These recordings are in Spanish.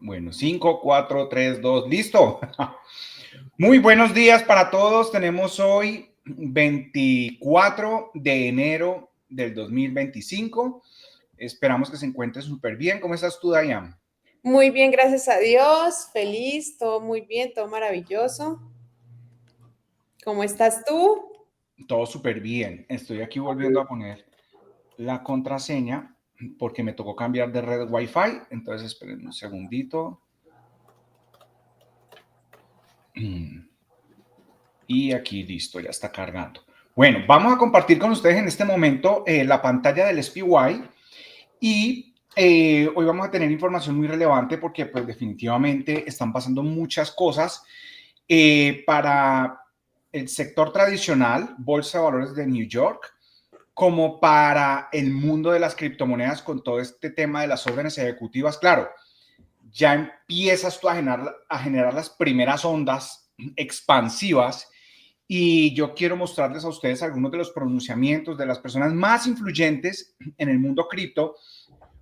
Bueno, 5, 4, 3, 2, listo. Muy buenos días para todos. Tenemos hoy 24 de enero del 2025. Esperamos que se encuentre súper bien. ¿Cómo estás tú, Dayan? Muy bien, gracias a Dios. Feliz, todo muy bien, todo maravilloso. ¿Cómo estás tú? Todo súper bien. Estoy aquí volviendo a poner la contraseña porque me tocó cambiar de red Wi-Fi. Entonces, esperen un segundito. Y aquí listo, ya está cargando. Bueno, vamos a compartir con ustedes en este momento la pantalla del SPY y hoy vamos a tener información muy relevante porque pues definitivamente están pasando muchas cosas para el sector tradicional, Bolsa de Valores de New York, como para el mundo de las criptomonedas con todo este tema de las órdenes ejecutivas. Claro, ya empiezas tú a generar las primeras ondas expansivas y yo quiero mostrarles a ustedes algunos de los pronunciamientos de las personas más influyentes en el mundo cripto,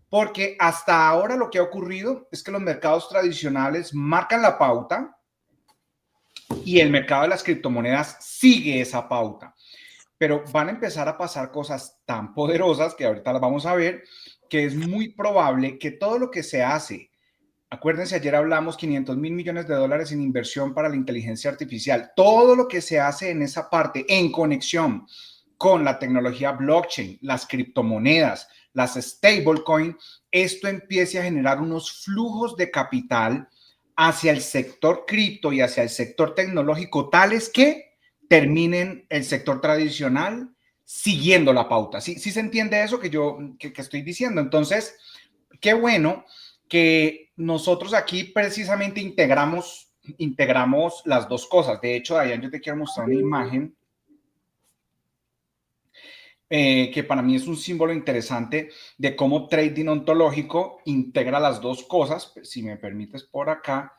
porque hasta ahora lo que ha ocurrido es que los mercados tradicionales marcan la pauta y el mercado de las criptomonedas sigue esa pauta. Pero van a empezar a pasar cosas tan poderosas que ahorita las vamos a ver, que es muy probable que todo lo que se hace. Acuérdense, ayer hablamos 500 mil millones de dólares en inversión para la inteligencia artificial. Todo lo que se hace en esa parte, en conexión con la tecnología blockchain, las criptomonedas, las stablecoin, esto empiece a generar unos flujos de capital hacia el sector cripto y hacia el sector tecnológico tales que terminen el sector tradicional siguiendo la pauta. ¿Sí, sí se entiende eso que estoy diciendo? Entonces, qué bueno que nosotros aquí precisamente integramos las dos cosas. De hecho, Dayan, yo te quiero mostrar una imagen que para mí es un símbolo interesante de cómo trading ontológico integra las dos cosas. Si me permites por acá,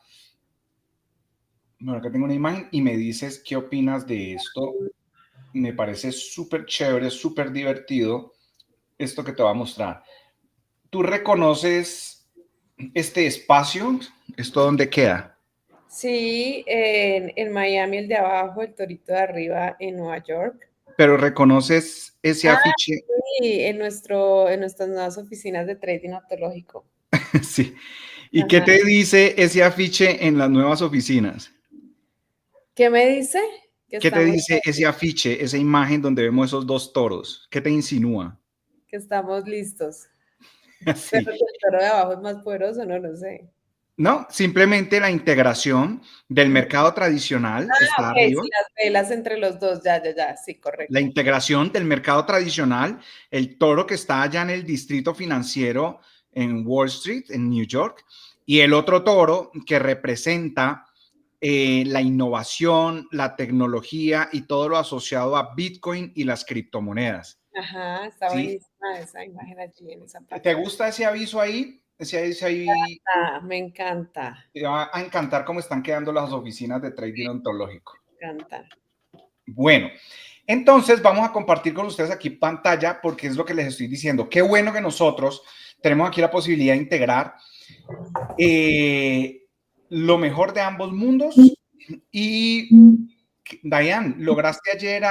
bueno, acá tengo una imagen y me dices qué opinas de esto. Me parece súper chévere, súper divertido esto que te va a mostrar. ¿Tú reconoces este espacio? ¿Esto dónde queda? Sí, en Miami el de abajo, el torito de arriba en Nueva York. Pero reconoces ese Ah, afiche. sí, en nuestras nuevas oficinas de trading ontológico. Sí. ¿Y qué Ajá. te dice ese afiche en las nuevas oficinas? ¿Qué me dice? Que ¿Qué te estamos, dice ese afiche, esa imagen donde vemos esos dos toros? ¿Qué te insinúa? que estamos listos. Pero Sí. que el toro de abajo es más poderoso, no lo sé. No, simplemente la integración del mercado tradicional está Ok, arriba. sí, las velas entre los dos, ya, sí, La correcto. integración del mercado tradicional, el toro que está allá en el distrito financiero en Wall Street, en New York, y el otro toro que representa la innovación, la tecnología y todo lo asociado a Bitcoin y las criptomonedas. Ajá, está ¿Sí? buenísima esa imagen allí en esa ¿Te parte. gusta ese aviso ahí? Ese aviso ahí Ah, me encanta, te va a encantar cómo están quedando las oficinas de trading ontológico. me encanta. Bueno, entonces vamos a compartir con ustedes aquí pantalla porque es lo que les estoy diciendo. Qué bueno que nosotros tenemos aquí la posibilidad de integrar lo mejor de ambos mundos. Y Dayan, ¿lograste ayer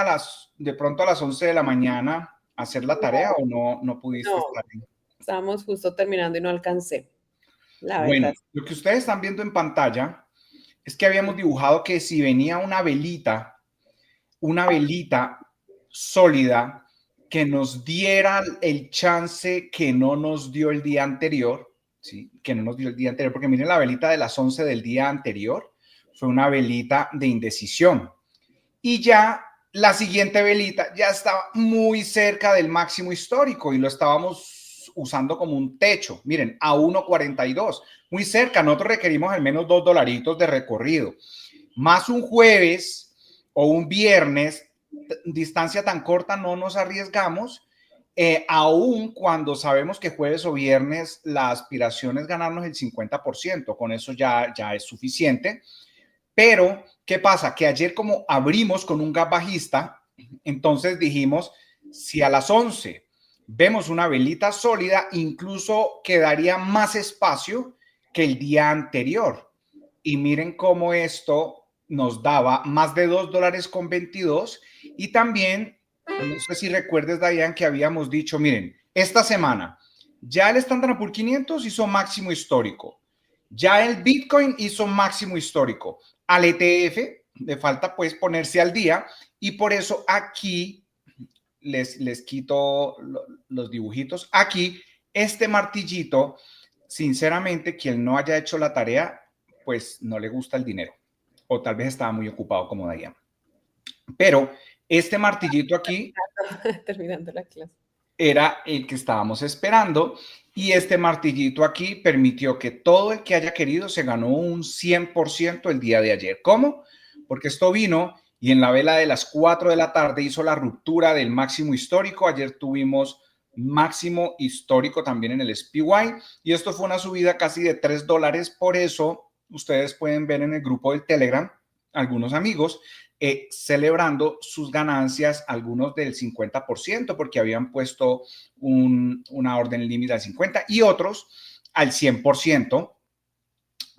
de pronto a las 11 de la mañana hacer la tarea o no pudiste No, estar ahí? estábamos justo terminando y no alcancé, la Bueno, verdad. lo que ustedes están viendo en pantalla es que habíamos dibujado que si venía una velita sólida que nos diera el chance que no nos dio el día anterior, ¿sí? Que no nos dio el día anterior, porque miren la velita de las 11 del día anterior, fue una velita de indecisión. Y ya la siguiente velita ya estaba muy cerca del máximo histórico y lo estábamos usando como un techo. Miren, a 1.42, muy cerca. Nosotros requerimos al menos $2 de recorrido. Más un jueves o un viernes, distancia tan corta, no nos arriesgamos, aún cuando sabemos que jueves o viernes la aspiración es ganarnos el 50%, con eso ya es suficiente. Pero, ¿qué pasa? Que ayer como abrimos con un gap bajista, entonces dijimos, si a las 11 vemos una velita sólida, incluso quedaría más espacio que el día anterior. Y miren cómo esto nos daba más de $2.22. Y también, no sé si recuerdes, Dayan, que habíamos dicho, miren, esta semana ya el Standard & Poor's 500 hizo máximo histórico. Ya el Bitcoin hizo máximo histórico. Al ETF le falta pues ponerse al día y por eso aquí les quito los dibujitos. Aquí, este martillito, sinceramente, quien no haya hecho la tarea, pues no le gusta el dinero. O tal vez estaba muy ocupado como Dayan. Pero este martillito aquí terminando la clase, era el que estábamos esperando y este martillito aquí permitió que todo el que haya querido se ganó un 100% el día de ayer. ¿Cómo? Porque esto vino y en la vela de las 4 de la tarde hizo la ruptura del máximo histórico. Ayer tuvimos máximo histórico también en el SPY y esto fue una subida casi de $3. Por eso ustedes pueden ver en el grupo del Telegram algunos amigos celebrando sus ganancias, algunos del 50%, porque habían puesto una orden límite al 50% y otros al 100%,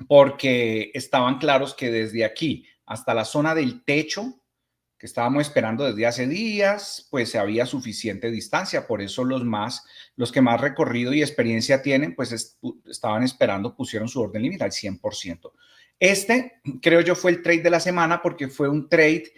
porque estaban claros que desde aquí hasta la zona del techo, que estábamos esperando desde hace días, pues había suficiente distancia. Por eso los que más recorrido y experiencia tienen, pues estaban esperando, pusieron su orden límite al 100%. Este, creo yo, fue el trade de la semana porque fue un trade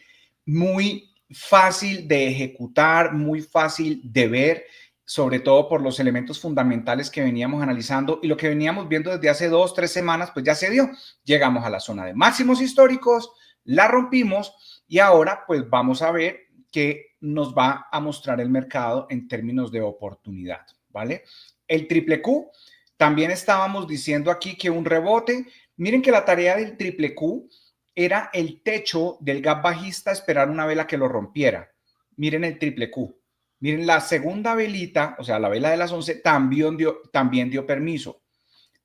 muy fácil de ejecutar, muy fácil de ver, sobre todo por los elementos fundamentales que veníamos analizando y lo que veníamos viendo desde hace 2-3 semanas, pues ya se dio. Llegamos a la zona de máximos históricos, la rompimos y ahora pues vamos a ver qué nos va a mostrar el mercado en términos de oportunidad, ¿vale? El triple Q, también estábamos diciendo aquí que un rebote. Miren que la tarea del triple Q era el techo del gap bajista, esperar una vela que lo rompiera. Miren el triple Q. Miren la segunda velita, o sea, la vela de las 11, también dio permiso.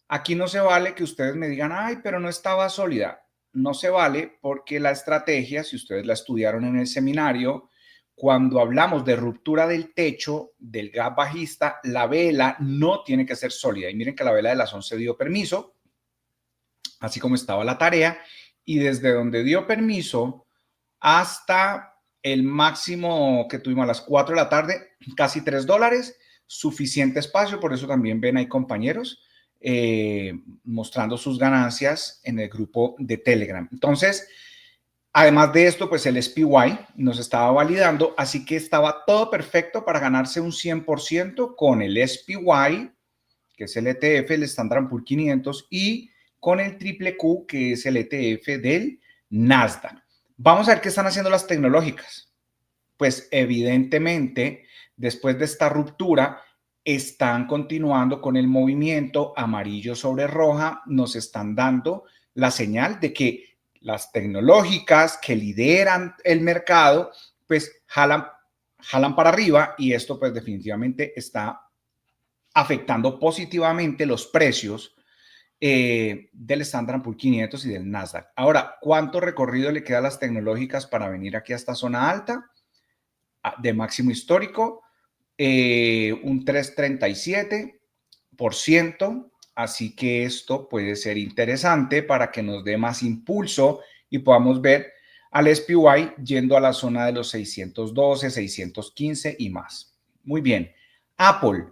Aquí no se vale que ustedes me digan, ay, pero no estaba sólida. No se vale porque la estrategia, si ustedes la estudiaron en el seminario, cuando hablamos de ruptura del techo del gap bajista, la vela no tiene que ser sólida. Y miren que la vela de las 11 dio permiso, así como estaba la tarea, y desde donde dio permiso hasta el máximo que tuvimos a las 4 de la tarde, casi $3, suficiente espacio, por eso también ven ahí compañeros mostrando sus ganancias en el grupo de Telegram. Entonces, además de esto, pues el SPY nos estaba validando, así que estaba todo perfecto para ganarse un 100% con el SPY, que es el ETF, el Standard & Poor's 500, y con el triple Q, que es el ETF del Nasdaq. Vamos a ver qué están haciendo las tecnológicas. Pues evidentemente, después de esta ruptura, están continuando con el movimiento amarillo sobre roja, nos están dando la señal de que las tecnológicas que lideran el mercado, pues jalan para arriba y esto pues definitivamente está afectando positivamente los precios del Standard & Poor's 500 y del Nasdaq. Ahora, ¿cuánto recorrido le queda a las tecnológicas para venir aquí a esta zona alta de máximo histórico? Un 3,37%. Así que esto puede ser interesante para que nos dé más impulso y podamos ver al SPY yendo a la zona de los 612, 615 y más. Muy bien. Apple,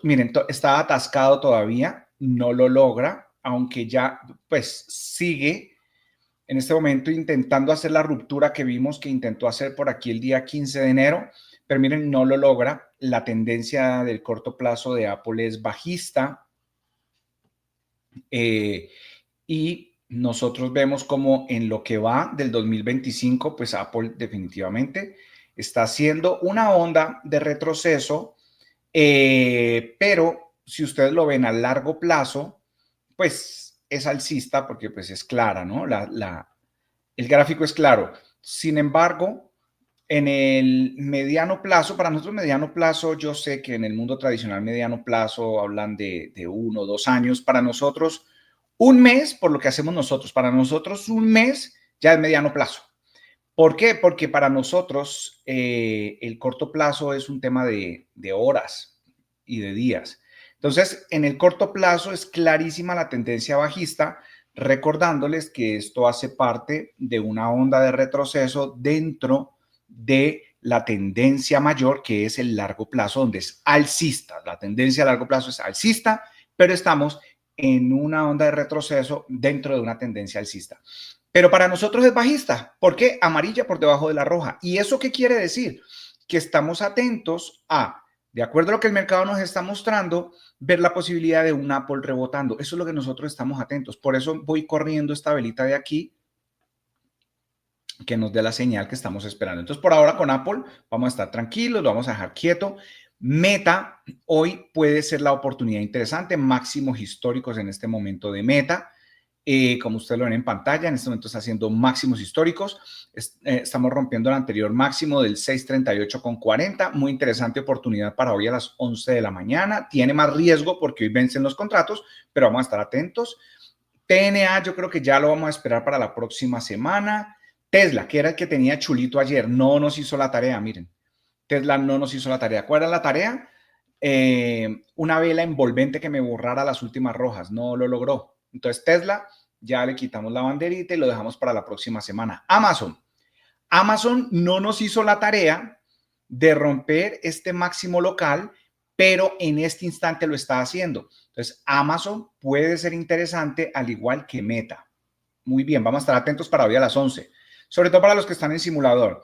miren, está atascado todavía, no lo logra, aunque ya pues sigue en este momento intentando hacer la ruptura que vimos que intentó hacer por aquí el día 15 de enero, pero miren, no lo logra. La tendencia del corto plazo de Apple es bajista y nosotros vemos como en lo que va del 2025, pues Apple definitivamente está haciendo una onda de retroceso, pero si ustedes lo ven a largo plazo, pues es alcista porque pues es clara, ¿no? El gráfico es claro. Sin embargo, en el mediano plazo, para nosotros mediano plazo, yo sé que en el mundo tradicional mediano plazo hablan de 1 o 2 años. Para nosotros, un mes, por lo que hacemos nosotros, para nosotros un mes ya es mediano plazo. ¿Por qué? Porque para nosotros el corto plazo es un tema de horas y de días. Entonces, en el corto plazo es clarísima la tendencia bajista, recordándoles que esto hace parte de una onda de retroceso dentro de la tendencia mayor, que es el largo plazo, donde es alcista. La tendencia a largo plazo es alcista, pero estamos en una onda de retroceso dentro de una tendencia alcista. Pero para nosotros es bajista. ¿Por qué? Amarilla por debajo de la roja. ¿Y eso qué quiere decir? Que estamos atentos a, de acuerdo a lo que el mercado nos está mostrando, ver la posibilidad de un Apple rebotando. Eso es lo que nosotros estamos atentos. Por eso voy corriendo esta velita de aquí que nos dé la señal que estamos esperando. Entonces, por ahora con Apple vamos a estar tranquilos, lo vamos a dejar quieto. Meta hoy puede ser la oportunidad interesante, máximos históricos en este momento de Meta. Como ustedes lo ven en pantalla, en este momento está haciendo máximos históricos. Estamos rompiendo el anterior máximo del 638,40. Muy interesante oportunidad para hoy a las 11 de la mañana. Tiene más riesgo porque hoy vencen los contratos, pero vamos a estar atentos. TNA yo creo que ya lo vamos a esperar para la próxima semana. Tesla, que era el que tenía chulito ayer, no nos hizo la tarea, miren. Tesla no nos hizo la tarea. ¿Cuál era la tarea? Una vela envolvente que me borrara las últimas rojas. No lo logró. Entonces Tesla, ya le quitamos la banderita y lo dejamos para la próxima semana. Amazon no nos hizo la tarea de romper este máximo local, pero en este instante lo está haciendo. Entonces Amazon puede ser interesante al igual que Meta. Muy bien, vamos a estar atentos para hoy a las 11. Sobre todo para los que están en simulador.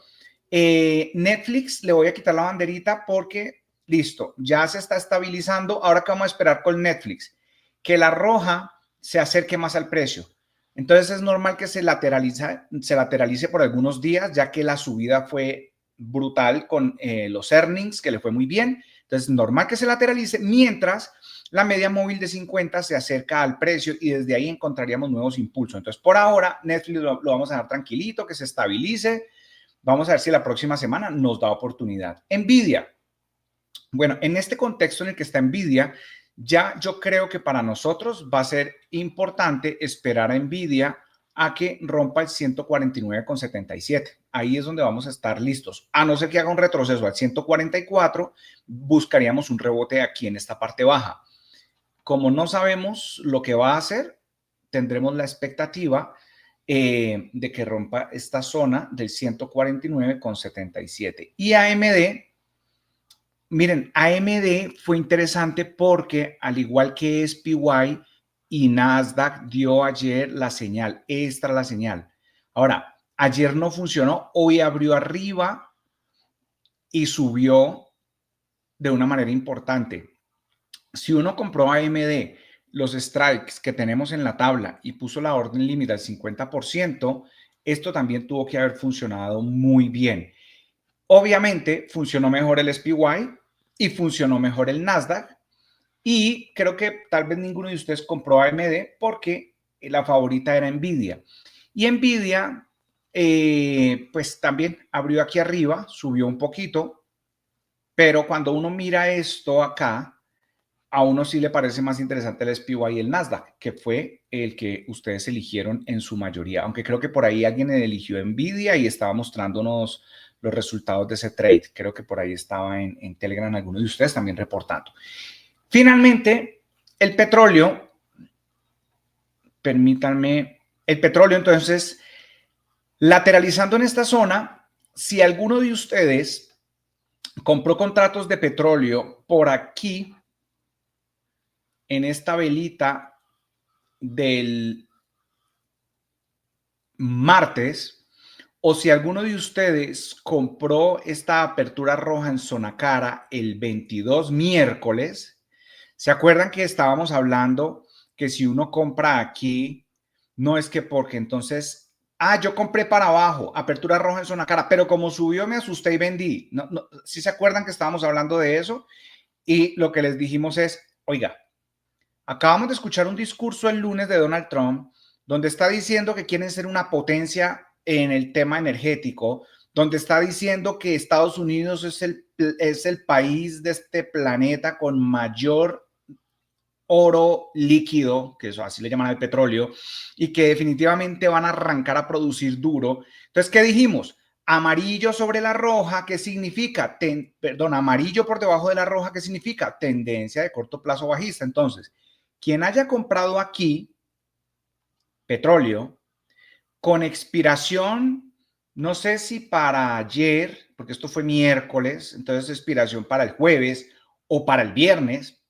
Netflix, le voy a quitar la banderita porque, listo, ya se está estabilizando. Ahora, ¿qué vamos a esperar con Netflix? Que la roja se acerque más al precio. Entonces, es normal que se lateralice por algunos días, ya que la subida fue brutal con los earnings, que le fue muy bien. Entonces, es normal que se lateralice, mientras la media móvil de 50 se acerca al precio y desde ahí encontraríamos nuevos impulsos. Entonces, por ahora, Netflix lo vamos a dejar tranquilito, que se estabilice. Vamos a ver si la próxima semana nos da oportunidad. Nvidia. Bueno, en este contexto en el que está Nvidia, ya yo creo que para nosotros va a ser importante esperar a Nvidia a que rompa el 149,77. Ahí es donde vamos a estar listos. A no ser que haga un retroceso al 144, buscaríamos un rebote aquí en esta parte baja. Como no sabemos lo que va a hacer, tendremos la expectativa de que rompa esta zona del 149,77. Y AMD, miren, AMD fue interesante porque al igual que SPY y Nasdaq dio ayer la señal, extra la señal. Ahora, ayer no funcionó, hoy abrió arriba y subió de una manera importante. Si uno compró AMD los strikes que tenemos en la tabla y puso la orden límite al 50%, esto también tuvo que haber funcionado muy bien. Obviamente funcionó mejor el SPY y funcionó mejor el Nasdaq, y creo que tal vez ninguno de ustedes compró AMD porque la favorita era Nvidia. Y Nvidia, pues también abrió aquí arriba, subió un poquito, pero cuando uno mira esto acá, a uno sí le parece más interesante el SPY y el Nasdaq, que fue el que ustedes eligieron en su mayoría. Aunque creo que por ahí alguien eligió Nvidia y estaba mostrándonos los resultados de ese trade. Creo que por ahí estaba en Telegram algunos de ustedes también reportando. Finalmente, el petróleo. Permítanme. El petróleo, entonces, lateralizando en esta zona, si alguno de ustedes compró contratos de petróleo por aquí, en esta velita del martes, o si alguno de ustedes compró esta apertura roja en zona cara el 22 miércoles, ¿se acuerdan que estábamos hablando que si uno compra aquí, no es que porque entonces, yo compré para abajo, apertura roja en zona cara, pero como subió me asusté y vendí? No, ¿sí se acuerdan que estábamos hablando de eso? Y lo que les dijimos es, oiga, acabamos de escuchar un discurso el lunes de Donald Trump, donde está diciendo que quieren ser una potencia en el tema energético, donde está diciendo que Estados Unidos es el país de este planeta con mayor oro líquido, que eso así le llaman al petróleo, y que definitivamente van a arrancar a producir duro. Entonces, ¿qué dijimos? Amarillo sobre la roja, ¿qué significa? Amarillo por debajo de la roja, ¿qué significa? Tendencia de corto plazo bajista. Entonces, quien haya comprado aquí petróleo con expiración, no sé si para ayer, porque esto fue miércoles, entonces expiración para el jueves o para el viernes,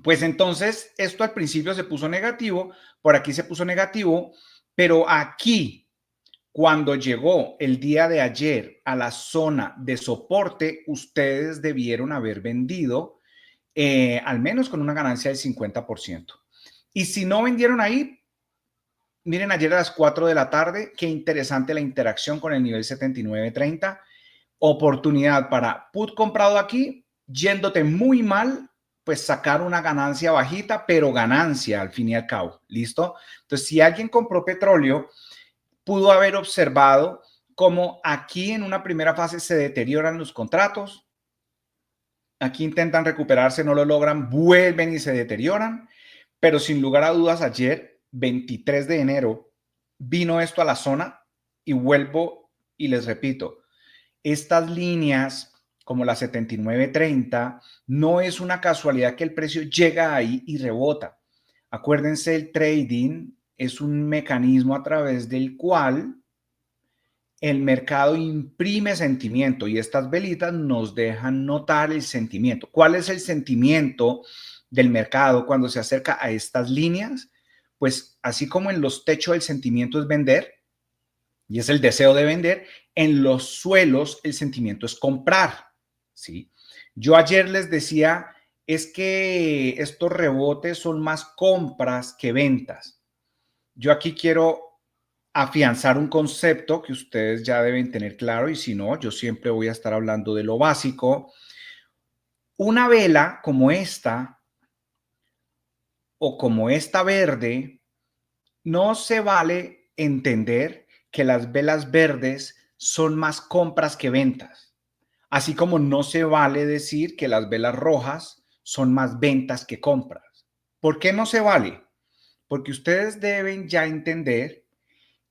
pues entonces esto al principio se puso negativo, por aquí se puso negativo, pero aquí cuando llegó el día de ayer a la zona de soporte, ustedes debieron haber vendido al menos con una ganancia del 50%. Y si no vendieron ahí, miren ayer a las 4 de la tarde, qué interesante la interacción con el nivel 79.30. Oportunidad para put comprado aquí, yéndote muy mal, pues sacar una ganancia bajita, pero ganancia al fin y al cabo. ¿Listo? Entonces, si alguien compró petróleo, pudo haber observado cómo aquí en una primera fase se deterioran los contratos, aquí intentan recuperarse, no lo logran, vuelven y se deterioran, pero sin lugar a dudas ayer, 23 de enero, vino esto a la zona y vuelvo y les repito, estas líneas como la 79.30 no es una casualidad que el precio llega ahí y rebota. Acuérdense, el trading es un mecanismo a través del cual el mercado imprime sentimiento y estas velitas nos dejan notar el sentimiento. ¿Cuál es el sentimiento del mercado cuando se acerca a estas líneas? Pues así como en los techos el sentimiento es vender y es el deseo de vender, en los suelos el sentimiento es comprar, ¿sí? Yo ayer les decía, es que estos rebotes son más compras que ventas. Yo aquí quiero afianzar un concepto que ustedes ya deben tener claro y si no, yo siempre voy a estar hablando de lo básico. Una vela como esta o como esta verde, no se vale entender que las velas verdes son más compras que ventas, así como no se vale decir que las velas rojas son más ventas que compras. ¿Por qué no se vale? Porque ustedes deben ya entender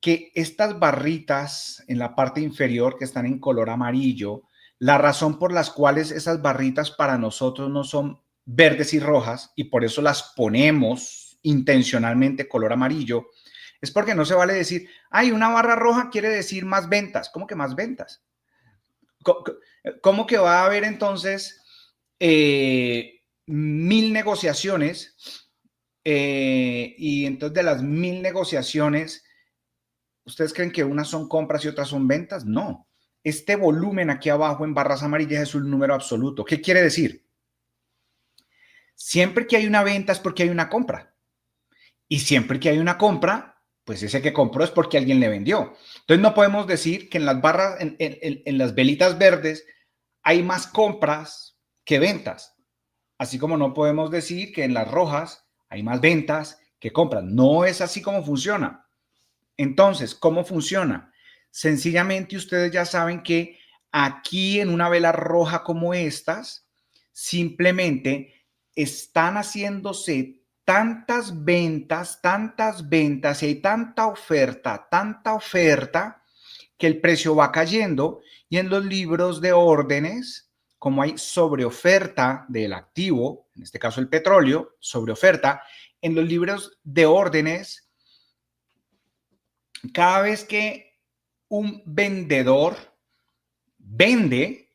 que estas barritas en la parte inferior que están en color amarillo, la razón por las cuales esas barritas para nosotros no son verdes y rojas y por eso las ponemos intencionalmente color amarillo, es porque no se vale decir, ay, una barra roja quiere decir más ventas. ¿Cómo que más ventas? ¿Cómo que va a haber entonces 1000 negociaciones y entonces de las 1000 negociaciones ¿ustedes creen que unas son compras y otras son ventas? No. Este volumen aquí abajo en barras amarillas es un número absoluto. ¿Qué quiere decir? Siempre que hay una venta es porque hay una compra. Y siempre que hay una compra, pues ese que compró es porque alguien le vendió. Entonces no podemos decir que en las barras, en las velitas verdes, hay más compras que ventas. Así como no podemos decir que en las rojas hay más ventas que compras. No es así como funciona. Entonces, ¿cómo funciona? Sencillamente ustedes ya saben que aquí en una vela roja como estas, simplemente están haciéndose tantas ventas y hay tanta oferta, que el precio va cayendo y en los libros de órdenes, como hay sobreoferta del activo, en este caso el petróleo, sobreoferta, en los libros de órdenes, cada vez que un vendedor vende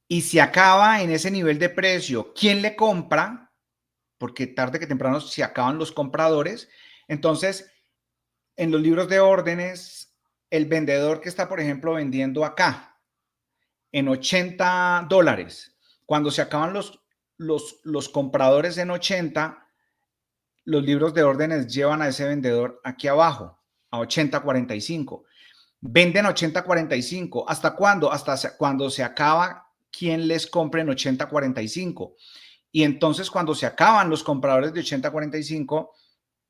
y se acaba en ese nivel de precio, ¿quién le compra? Porque tarde que temprano se acaban los compradores. Entonces, en los libros de órdenes, el vendedor que está, por ejemplo, vendiendo acá en $80, cuando se acaban los compradores en 80, los libros de órdenes llevan a ese vendedor aquí abajo, a 80.45. Venden 80.45. ¿Hasta cuándo? Hasta cuando se acaba quien les compre en 80.45. Y entonces cuando se acaban los compradores de 80.45,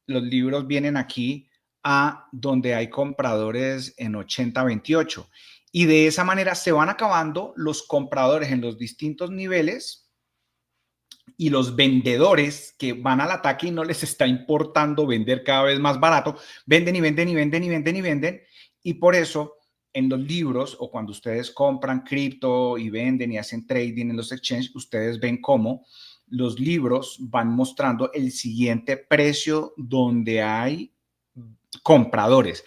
los libros vienen aquí a donde hay compradores en 80.28. Y de esa manera se van acabando los compradores en los distintos niveles y los vendedores que van al ataque y no les está importando vender cada vez más barato, venden y venden y venden y venden y venden. Y por eso en los libros o cuando ustedes compran cripto y venden y hacen trading en los exchanges, ustedes ven cómo los libros van mostrando el siguiente precio donde hay compradores.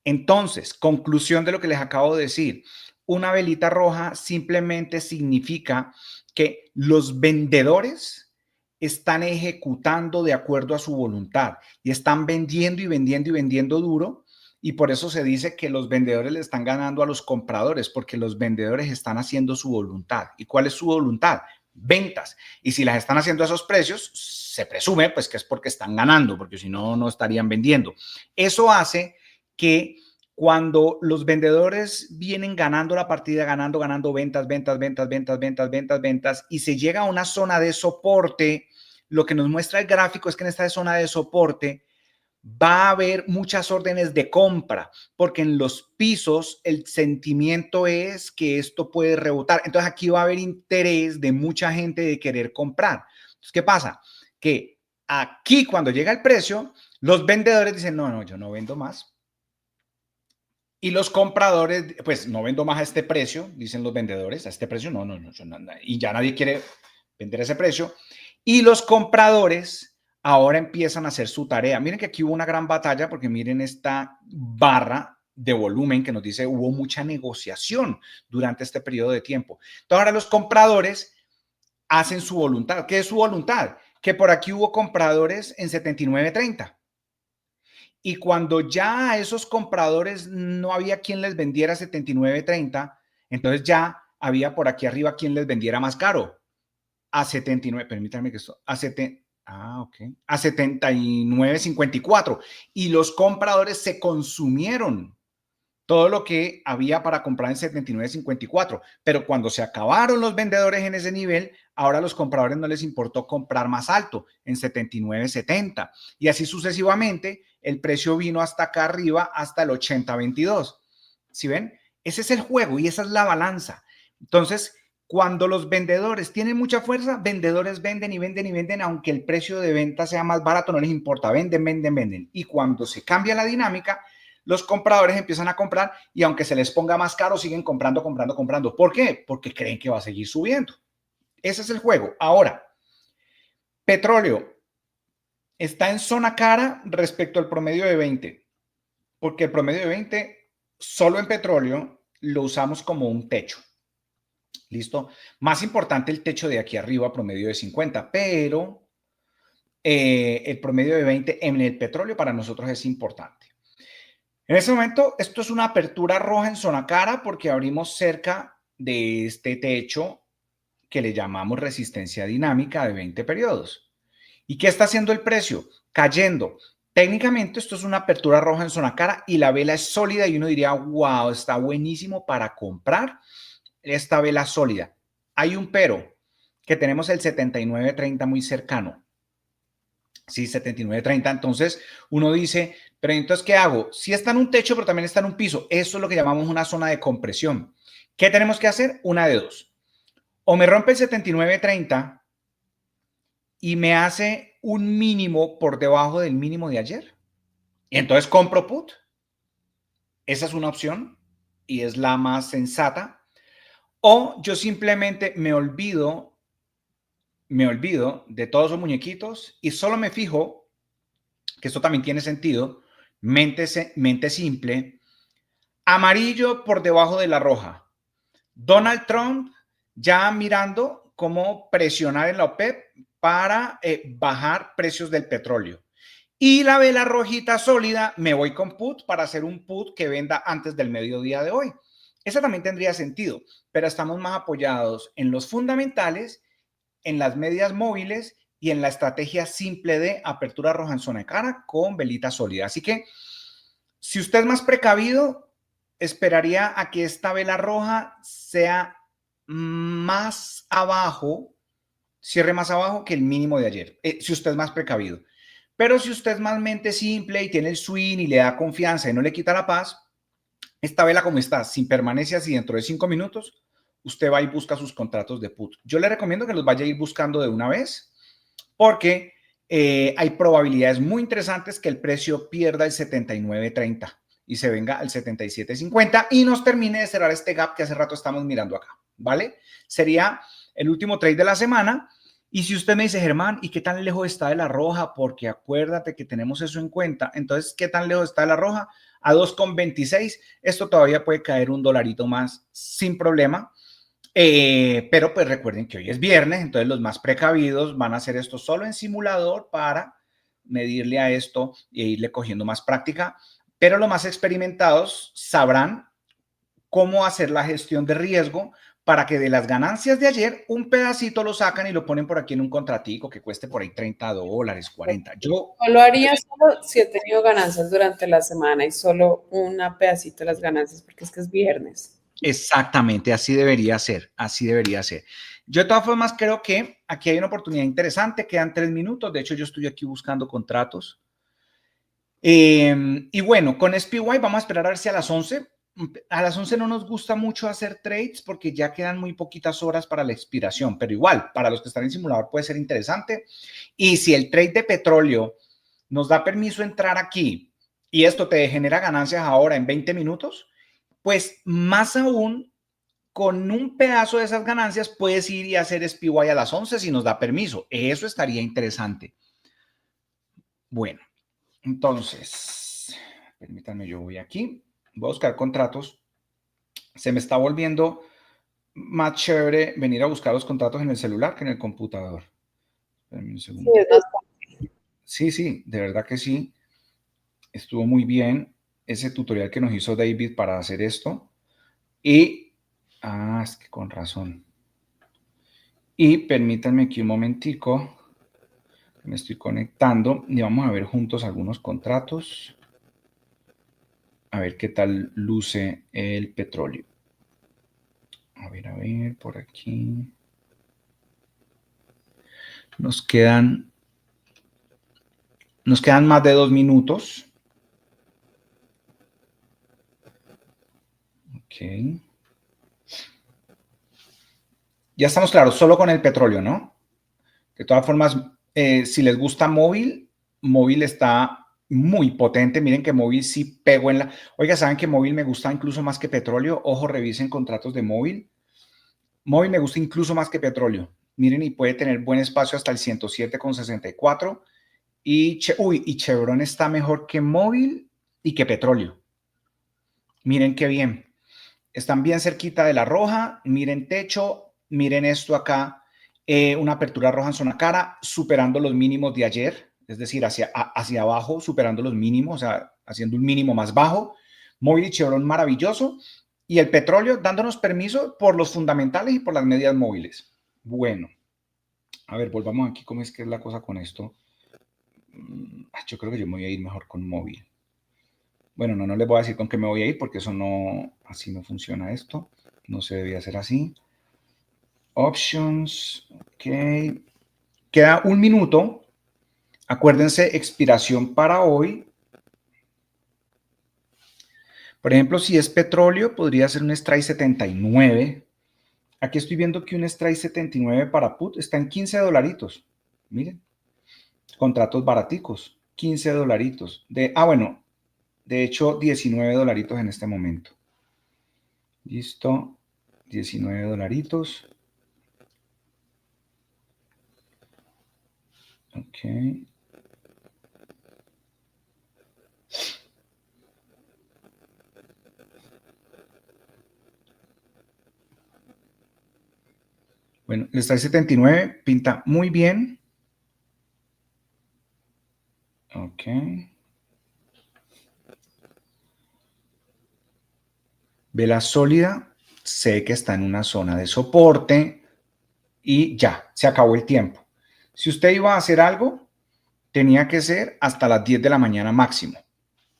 Entonces, conclusión de lo que les acabo de decir, una velita roja simplemente significa que los vendedores están ejecutando de acuerdo a su voluntad y están vendiendo y vendiendo y vendiendo duro, y por eso se dice que los vendedores le están ganando a los compradores, porque los vendedores están haciendo su voluntad. ¿Y cuál es su voluntad? Ventas. Y si las están haciendo a esos precios, se presume pues que es porque están ganando, porque si no, no estarían vendiendo. Eso hace que cuando los vendedores vienen ganando la partida, ganando ventas, y se llega a una zona de soporte, lo que nos muestra el gráfico es que en esta zona de soporte va a haber muchas órdenes de compra, porque en los pisos el sentimiento es que esto puede rebotar. Entonces aquí va a haber interés de mucha gente de querer comprar. Entonces, ¿qué pasa? Que aquí cuando llega el precio, los vendedores dicen, no, yo no vendo más. Y los compradores, pues no vendo más a este precio, dicen los vendedores, a este precio no, y ya nadie quiere vender a ese precio. Y los compradores ahora empiezan a hacer su tarea. Miren que aquí hubo una gran batalla porque miren esta barra de volumen que nos dice hubo mucha negociación durante este periodo de tiempo. Entonces ahora los compradores hacen su voluntad. ¿Qué es su voluntad? Que por aquí hubo compradores en 79.30. Y cuando ya a esos compradores no había quien les vendiera 79.30, entonces ya había por aquí arriba quien les vendiera más caro. A 79, permítanme que esto, a 79.54. Y los compradores se consumieron todo lo que había para comprar en 79.54. Pero cuando se acabaron los vendedores en ese nivel, ahora a los compradores no les importó comprar más alto, en 79.70. Y así sucesivamente, el precio vino hasta acá arriba, hasta el 80.22. ¿Sí ven? Ese es el juego y esa es la balanza. Entonces, cuando los vendedores tienen mucha fuerza, vendedores venden y venden y venden, aunque el precio de venta sea más barato, no les importa, venden. Y cuando se cambia la dinámica, los compradores empiezan a comprar y aunque se les ponga más caro, siguen comprando. ¿Por qué? Porque creen que va a seguir subiendo. Ese es el juego. Ahora, petróleo está en zona cara respecto al promedio de 20, porque el promedio de 20 solo en petróleo lo usamos como un techo. ¿Listo? Más importante el techo de aquí arriba, promedio de 50, pero el promedio de 20 en el petróleo para nosotros es importante. En ese momento, esto es una apertura roja en zona cara porque abrimos cerca de este techo que le llamamos resistencia dinámica de 20 periodos. ¿Y qué está haciendo el precio? Cayendo. Técnicamente esto es una apertura roja en zona cara y la vela es sólida y uno diría, wow, está buenísimo para comprar esta vela sólida. Hay un pero, que tenemos el 79.30 muy cercano. Sí, 79.30. Entonces uno dice, pero entonces, ¿qué hago? Sí está en un techo, pero también está en un piso. Eso es lo que llamamos una zona de compresión. ¿Qué tenemos que hacer? Una de dos. O me rompe el 79.30 y me hace un mínimo por debajo del mínimo de ayer. Y entonces compro put. Esa es una opción y es la más sensata. O yo simplemente me olvido de todos los muñequitos y solo me fijo, que esto también tiene sentido, mente simple, amarillo por debajo de la roja. Donald Trump ya mirando cómo presionar en la OPEP para bajar precios del petróleo. Y la vela rojita sólida, me voy con put para hacer un put que venda antes del mediodía de hoy. Eso también tendría sentido, pero estamos más apoyados en los fundamentales, en las medias móviles y en la estrategia simple de apertura roja en zona de cara con velita sólida. Así que si usted es más precavido, esperaría a que esta vela roja sea más abajo, cierre más abajo que el mínimo de ayer, si usted es más precavido. Pero si usted es más mente simple y tiene el swing y le da confianza y no le quita la paz, esta vela como está, sin permanencias y dentro de 5 minutos, usted va y busca sus contratos de put. Yo le recomiendo que los vaya a ir buscando de una vez porque hay probabilidades muy interesantes que el precio pierda el 79.30 y se venga al 77.50 y nos termine de cerrar este gap que hace rato estamos mirando acá, ¿vale? Sería el último trade de la semana. Y si usted me dice, Germán, ¿y qué tan lejos está de la roja? Porque acuérdate que tenemos eso en cuenta. Entonces, ¿qué tan lejos está de la roja? A 2,26. Esto todavía puede caer $1 más sin problema. Pero pues recuerden que hoy es viernes, entonces los más precavidos van a hacer esto solo en simulador para medirle a esto e irle cogiendo más práctica. Pero los más experimentados sabrán cómo hacer la gestión de riesgo para que de las ganancias de ayer un pedacito lo sacan y lo ponen por aquí en un contratico que cueste por ahí $30, 40. Yo lo haría solo si he tenido ganancias durante la semana y solo una pedacito de las ganancias porque es que es viernes. Exactamente, así debería ser, así debería ser. Yo de todas formas creo que aquí hay una oportunidad interesante, quedan 3 minutos, de hecho yo estoy aquí buscando contratos. Y bueno, con SPY vamos a esperar a ver si a las 11. A las 11 no nos gusta mucho hacer trades porque ya quedan muy poquitas horas para la expiración, pero igual, para los que están en simulador puede ser interesante. Y si el trade de petróleo nos da permiso entrar aquí y esto te genera ganancias ahora en 20 minutos, pues más aún, con un pedazo de esas ganancias puedes ir y hacer SPY a las 11 si nos da permiso. Eso estaría interesante. Bueno, entonces, permítanme, yo voy aquí, voy a buscar contratos. Se me está volviendo más chévere venir a buscar los contratos en el celular que en el computador. Espérenme un segundo. Sí, sí, de verdad que sí. Estuvo muy bien ese tutorial que nos hizo David para hacer esto. Y, es que con razón. Y permítanme aquí un momentico. Me estoy conectando y vamos a ver juntos algunos contratos. A ver qué tal luce el petróleo. A ver, por aquí. Nos quedan más de 2 minutos. Ok. Ya estamos claros, solo con el petróleo, ¿no? De todas formas, si les gusta móvil, móvil está muy potente. Miren que móvil sí pegó en la... Oiga, ¿saben que móvil me gusta incluso más que petróleo? Ojo, revisen contratos de móvil. Móvil me gusta incluso más que petróleo. Miren, y puede tener buen espacio hasta el 107,64. Y Chevron está mejor que móvil y que petróleo. Miren qué bien. Están bien cerquita de la roja. Miren techo. Miren esto acá. Una apertura roja en zona cara, superando los mínimos de ayer. Es decir, hacia abajo, superando los mínimos, o sea, haciendo un mínimo más bajo. Móvil y Chevron maravilloso. Y el petróleo dándonos permiso por los fundamentales y por las medias móviles. Bueno, a ver, volvamos aquí. ¿Cómo es que es la cosa con esto? Yo creo que yo me voy a ir mejor con móvil. Bueno, no les voy a decir con qué me voy a ir porque eso no, así no funciona esto. No se debía hacer así. Options, ok. Queda un minuto. Acuérdense, expiración para hoy. Por ejemplo, si es petróleo, podría ser un strike 79. Aquí estoy viendo que un strike 79 para put está en $15. Miren, contratos baraticos, $15. Bueno, de hecho, $19 en este momento. Listo, $19. Ok. Bueno, el strike 79 pinta muy bien. Ok. Vela sólida, sé que está en una zona de soporte y ya, se acabó el tiempo. Si usted iba a hacer algo, tenía que ser hasta las 10 de la mañana máximo.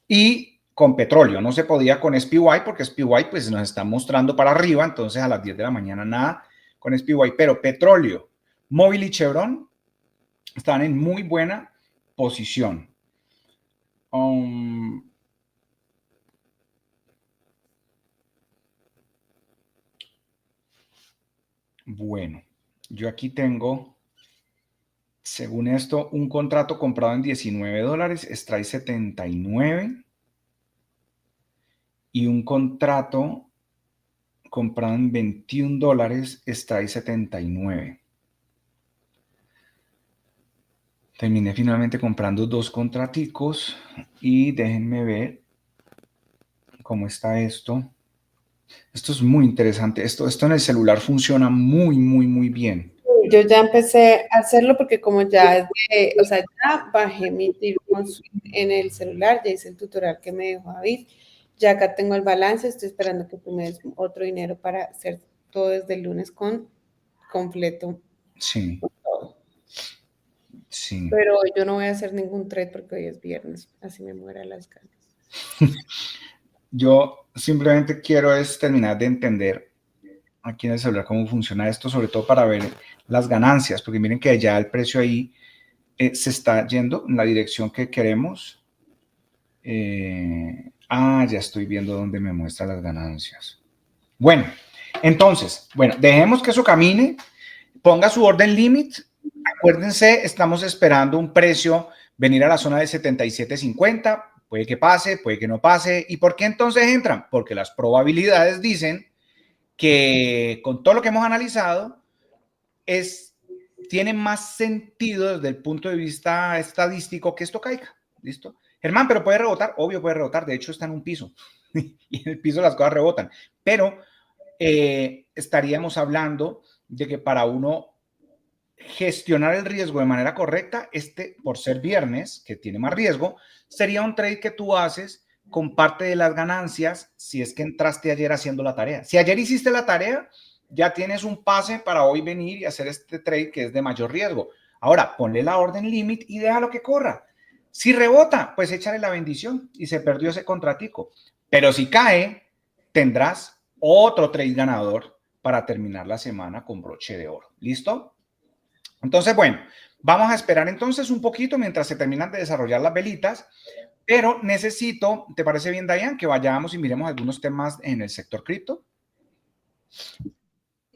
Y con petróleo, no se podía con SPY porque SPY pues nos está mostrando para arriba, entonces a las 10 de la mañana nada con SPY, pero petróleo, móvil y Chevron están en muy buena posición. Bueno, yo aquí tengo, según esto, un contrato comprado en $19, strike 79. y un contrato comprado en $21 está ahí 79. Terminé finalmente comprando 2 contraticos y déjenme ver cómo está esto. Esto es muy interesante. Esto en el celular funciona muy, muy, muy bien. Yo ya empecé a hacerlo porque como ya o sea, ya bajé mi Bitcoin en el celular, ya hice el tutorial que me dejó David, ya acá tengo el balance, estoy esperando que tú me des otro dinero para hacer todo desde el lunes con completo. Sí, sí. Pero hoy yo no voy a hacer ningún trade porque hoy es viernes, así me muera las ganas. Yo simplemente quiero es terminar de entender aquí en el celular cómo funciona esto, sobre todo para ver las ganancias, porque miren que ya el precio ahí se está yendo en la dirección que queremos. Ya estoy viendo dónde me muestra las ganancias. Bueno, entonces, dejemos que eso camine, ponga su orden limit. Acuérdense, estamos esperando un precio venir a la zona de 77.50. Puede que pase, puede que no pase. ¿Y por qué entonces entran? Porque las probabilidades dicen que con todo lo que hemos analizado tiene más sentido desde el punto de vista estadístico que esto caiga. ¿Listo? Germán, pero puede rebotar. Obvio puede rebotar. De hecho, está en un piso. Y en el piso las cosas rebotan. Pero estaríamos hablando de que para uno gestionar el riesgo de manera correcta, por ser viernes, que tiene más riesgo, sería un trade que tú haces con parte de las ganancias si es que entraste ayer haciendo la tarea. Si ayer hiciste la tarea, ya tienes un pase para hoy venir y hacer este trade que es de mayor riesgo. Ahora, ponle la orden limit y déjalo que corra. Si rebota, pues échale la bendición y se perdió ese contratico. Pero si cae, tendrás otro trade ganador para terminar la semana con broche de oro. ¿Listo? Entonces, bueno, vamos a esperar entonces un poquito mientras se terminan de desarrollar las velitas, pero necesito, ¿te parece bien, Dayan, que vayamos y miremos algunos temas en el sector cripto?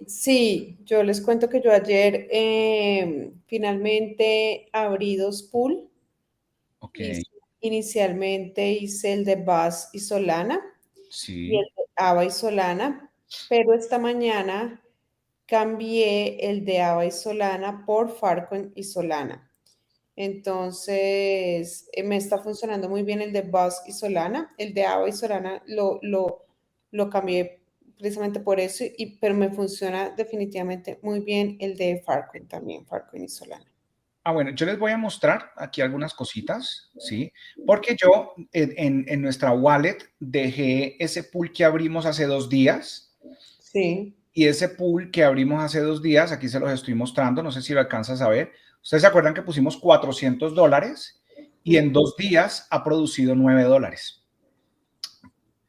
Sí, yo les cuento que yo ayer finalmente abrí 2 pool. Ok, Inicialmente hice el de Buzz y Solana y el sí. de AVA y Solana, pero esta mañana cambié el de AVA y Solana por Farcoin y Solana. Entonces, me está funcionando muy bien el de Buzz y Solana. El de AVA y Solana lo cambié precisamente por eso, pero me funciona definitivamente muy bien el de Farcoin también, Farcoin y Solana. Bueno, yo les voy a mostrar aquí algunas cositas, ¿sí? Porque yo en nuestra wallet dejé ese pool que abrimos hace 2 días. Sí. Y ese pool que abrimos hace 2 días, aquí se los estoy mostrando, no sé si lo alcanzas a ver. Ustedes se acuerdan que pusimos $400 y en 2 días ha producido $9.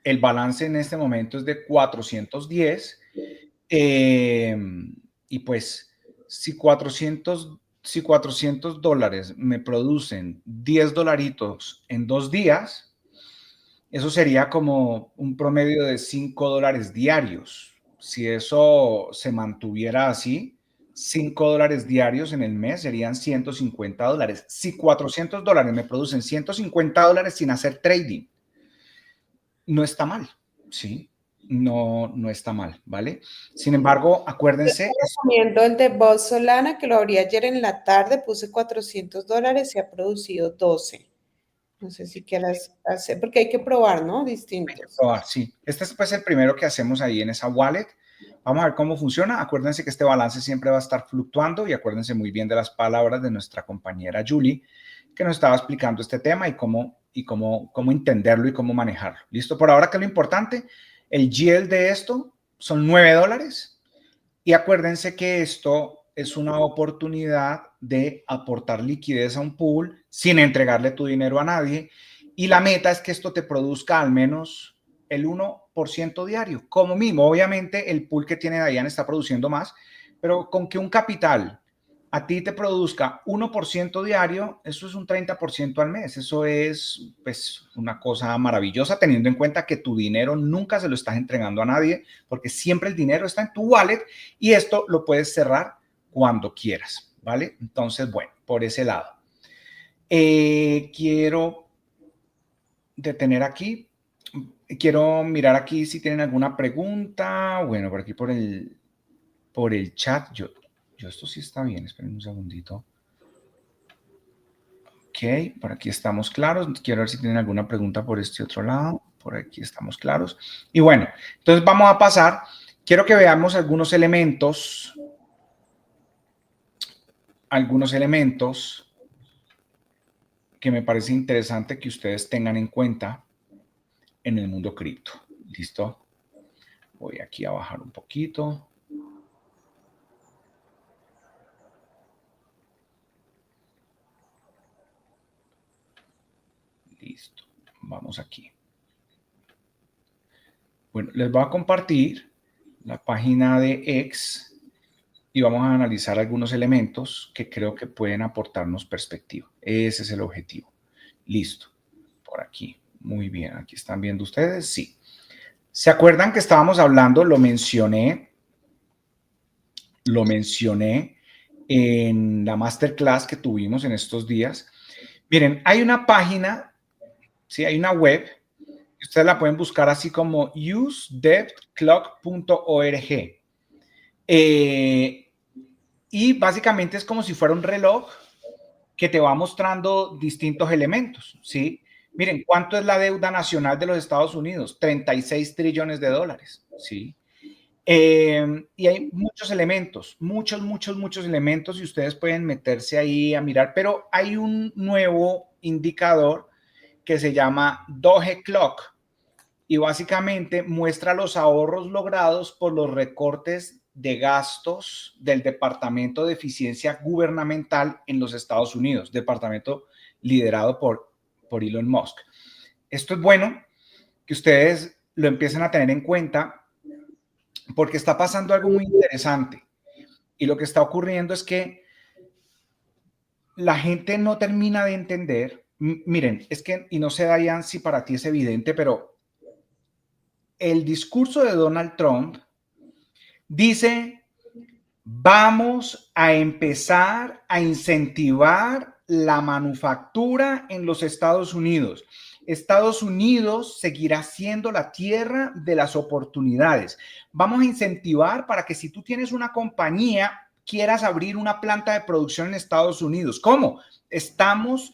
El balance en este momento es de 410. Y pues, si $400 me producen $10 en 2 días, eso sería como un promedio de $5 diarios. Si eso se mantuviera así, $5 diarios en el mes serían $150. Si $400 me producen $150 sin hacer trading, no está mal, ¿sí? No, no está mal, ¿vale? Sin embargo, Yo acuérdense. te recomiendo el de Buzz Solana, que lo abrí ayer en la tarde, puse $400 y ha producido 12. No sé si quieras hacer, porque hay que probar, ¿no? Distintos. Probar, sí. Este es pues el primero que hacemos ahí en esa wallet. Vamos a ver cómo funciona. Acuérdense que este balance siempre va a estar fluctuando y acuérdense muy bien de las palabras de nuestra compañera Julie, que nos estaba explicando este tema y cómo entenderlo y cómo manejarlo. ¿Listo? Por ahora, que es lo importante, el yield de esto son $9 y acuérdense que esto es una oportunidad de aportar liquidez a un pool sin entregarle tu dinero a nadie. Y la meta es que esto te produzca al menos el 1% diario, como mínimo. Obviamente el pool que tiene Dayan está produciendo más, pero con que un capital a ti te produzca 1% diario, eso es un 30% al mes. Eso es pues una cosa maravillosa, teniendo en cuenta que tu dinero nunca se lo estás entregando a nadie, porque siempre el dinero está en tu wallet y esto lo puedes cerrar cuando quieras, ¿vale? Entonces, bueno, por ese lado. Quiero detener aquí. quiero mirar aquí si tienen alguna pregunta. Bueno, por aquí por el chat, yo esto sí está bien, esperen un segundito. Ok, por aquí estamos claros. Quiero ver si tienen alguna pregunta por este otro lado. Por aquí estamos claros. Y bueno, entonces vamos a pasar. Quiero que veamos algunos elementos que me parece interesante que ustedes tengan en cuenta en el mundo cripto. ¿Listo? Voy aquí a bajar un poquito. Listo. Vamos aquí. Bueno, les voy a compartir la página de X y vamos a analizar algunos elementos que creo que pueden aportarnos perspectiva. Ese es el objetivo. Listo. Por aquí. Muy bien. Aquí están viendo ustedes. Sí. ¿Se acuerdan que estábamos hablando? Lo mencioné en la masterclass que tuvimos en estos días. Miren, hay una página, ¿sí? Hay una web, ustedes la pueden buscar así como usedebtclock.org. Y básicamente es como si fuera un reloj que te va mostrando distintos elementos, ¿sí? Miren, ¿cuánto es la deuda nacional de los Estados Unidos? 36 trillones de dólares, ¿sí? Y hay muchos elementos, muchos elementos y ustedes pueden meterse ahí a mirar, pero hay un nuevo indicador que se llama Doge Clock y básicamente muestra los ahorros logrados por los recortes de gastos del Departamento de Eficiencia Gubernamental en los Estados Unidos, departamento liderado por Elon Musk. Esto es bueno que ustedes lo empiecen a tener en cuenta porque está pasando algo muy interesante y lo que está ocurriendo es que la gente no termina de entender. Miren, es que, y no sé, Diane, si para ti es evidente, pero el discurso de Donald Trump dice, vamos a empezar a incentivar la manufactura en los Estados Unidos. Estados Unidos seguirá siendo la tierra de las oportunidades. Vamos a incentivar para que si tú tienes una compañía, quieras abrir una planta de producción en Estados Unidos. ¿Cómo? Estamos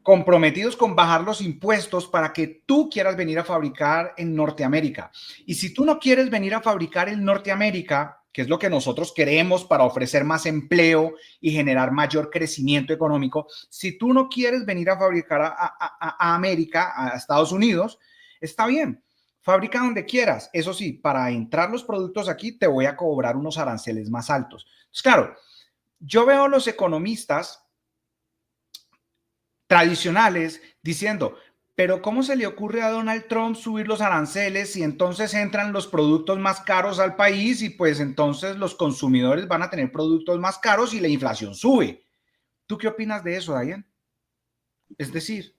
comprometidos con bajar los impuestos para que tú quieras venir a fabricar en Norteamérica. Y si tú no quieres venir a fabricar en Norteamérica, que es lo que nosotros queremos para ofrecer más empleo y generar mayor crecimiento económico, si tú no quieres venir a fabricar a América, a Estados Unidos, está bien, fabrica donde quieras. Eso sí, para entrar los productos aquí te voy a cobrar unos aranceles más altos. Entonces, claro, yo veo a los economistas tradicionales diciendo, pero ¿cómo se le ocurre a Donald Trump subir los aranceles y entonces entran los productos más caros al país y pues entonces los consumidores van a tener productos más caros y la inflación sube? ¿Tú qué opinas de eso, Diane? Es decir,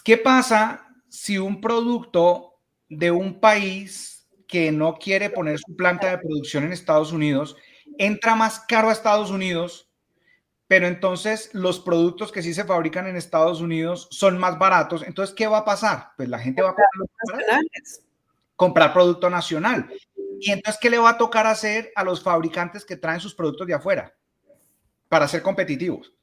¿qué pasa si un producto de un país que no quiere poner su planta de producción en Estados Unidos entra más caro a Estados Unidos? Pero entonces los productos que sí se fabrican en Estados Unidos son más baratos. Entonces, ¿qué va a pasar? Pues la gente va a comprar producto nacional. Y entonces, ¿qué le va a tocar hacer a los fabricantes que traen sus productos de afuera para ser competitivos?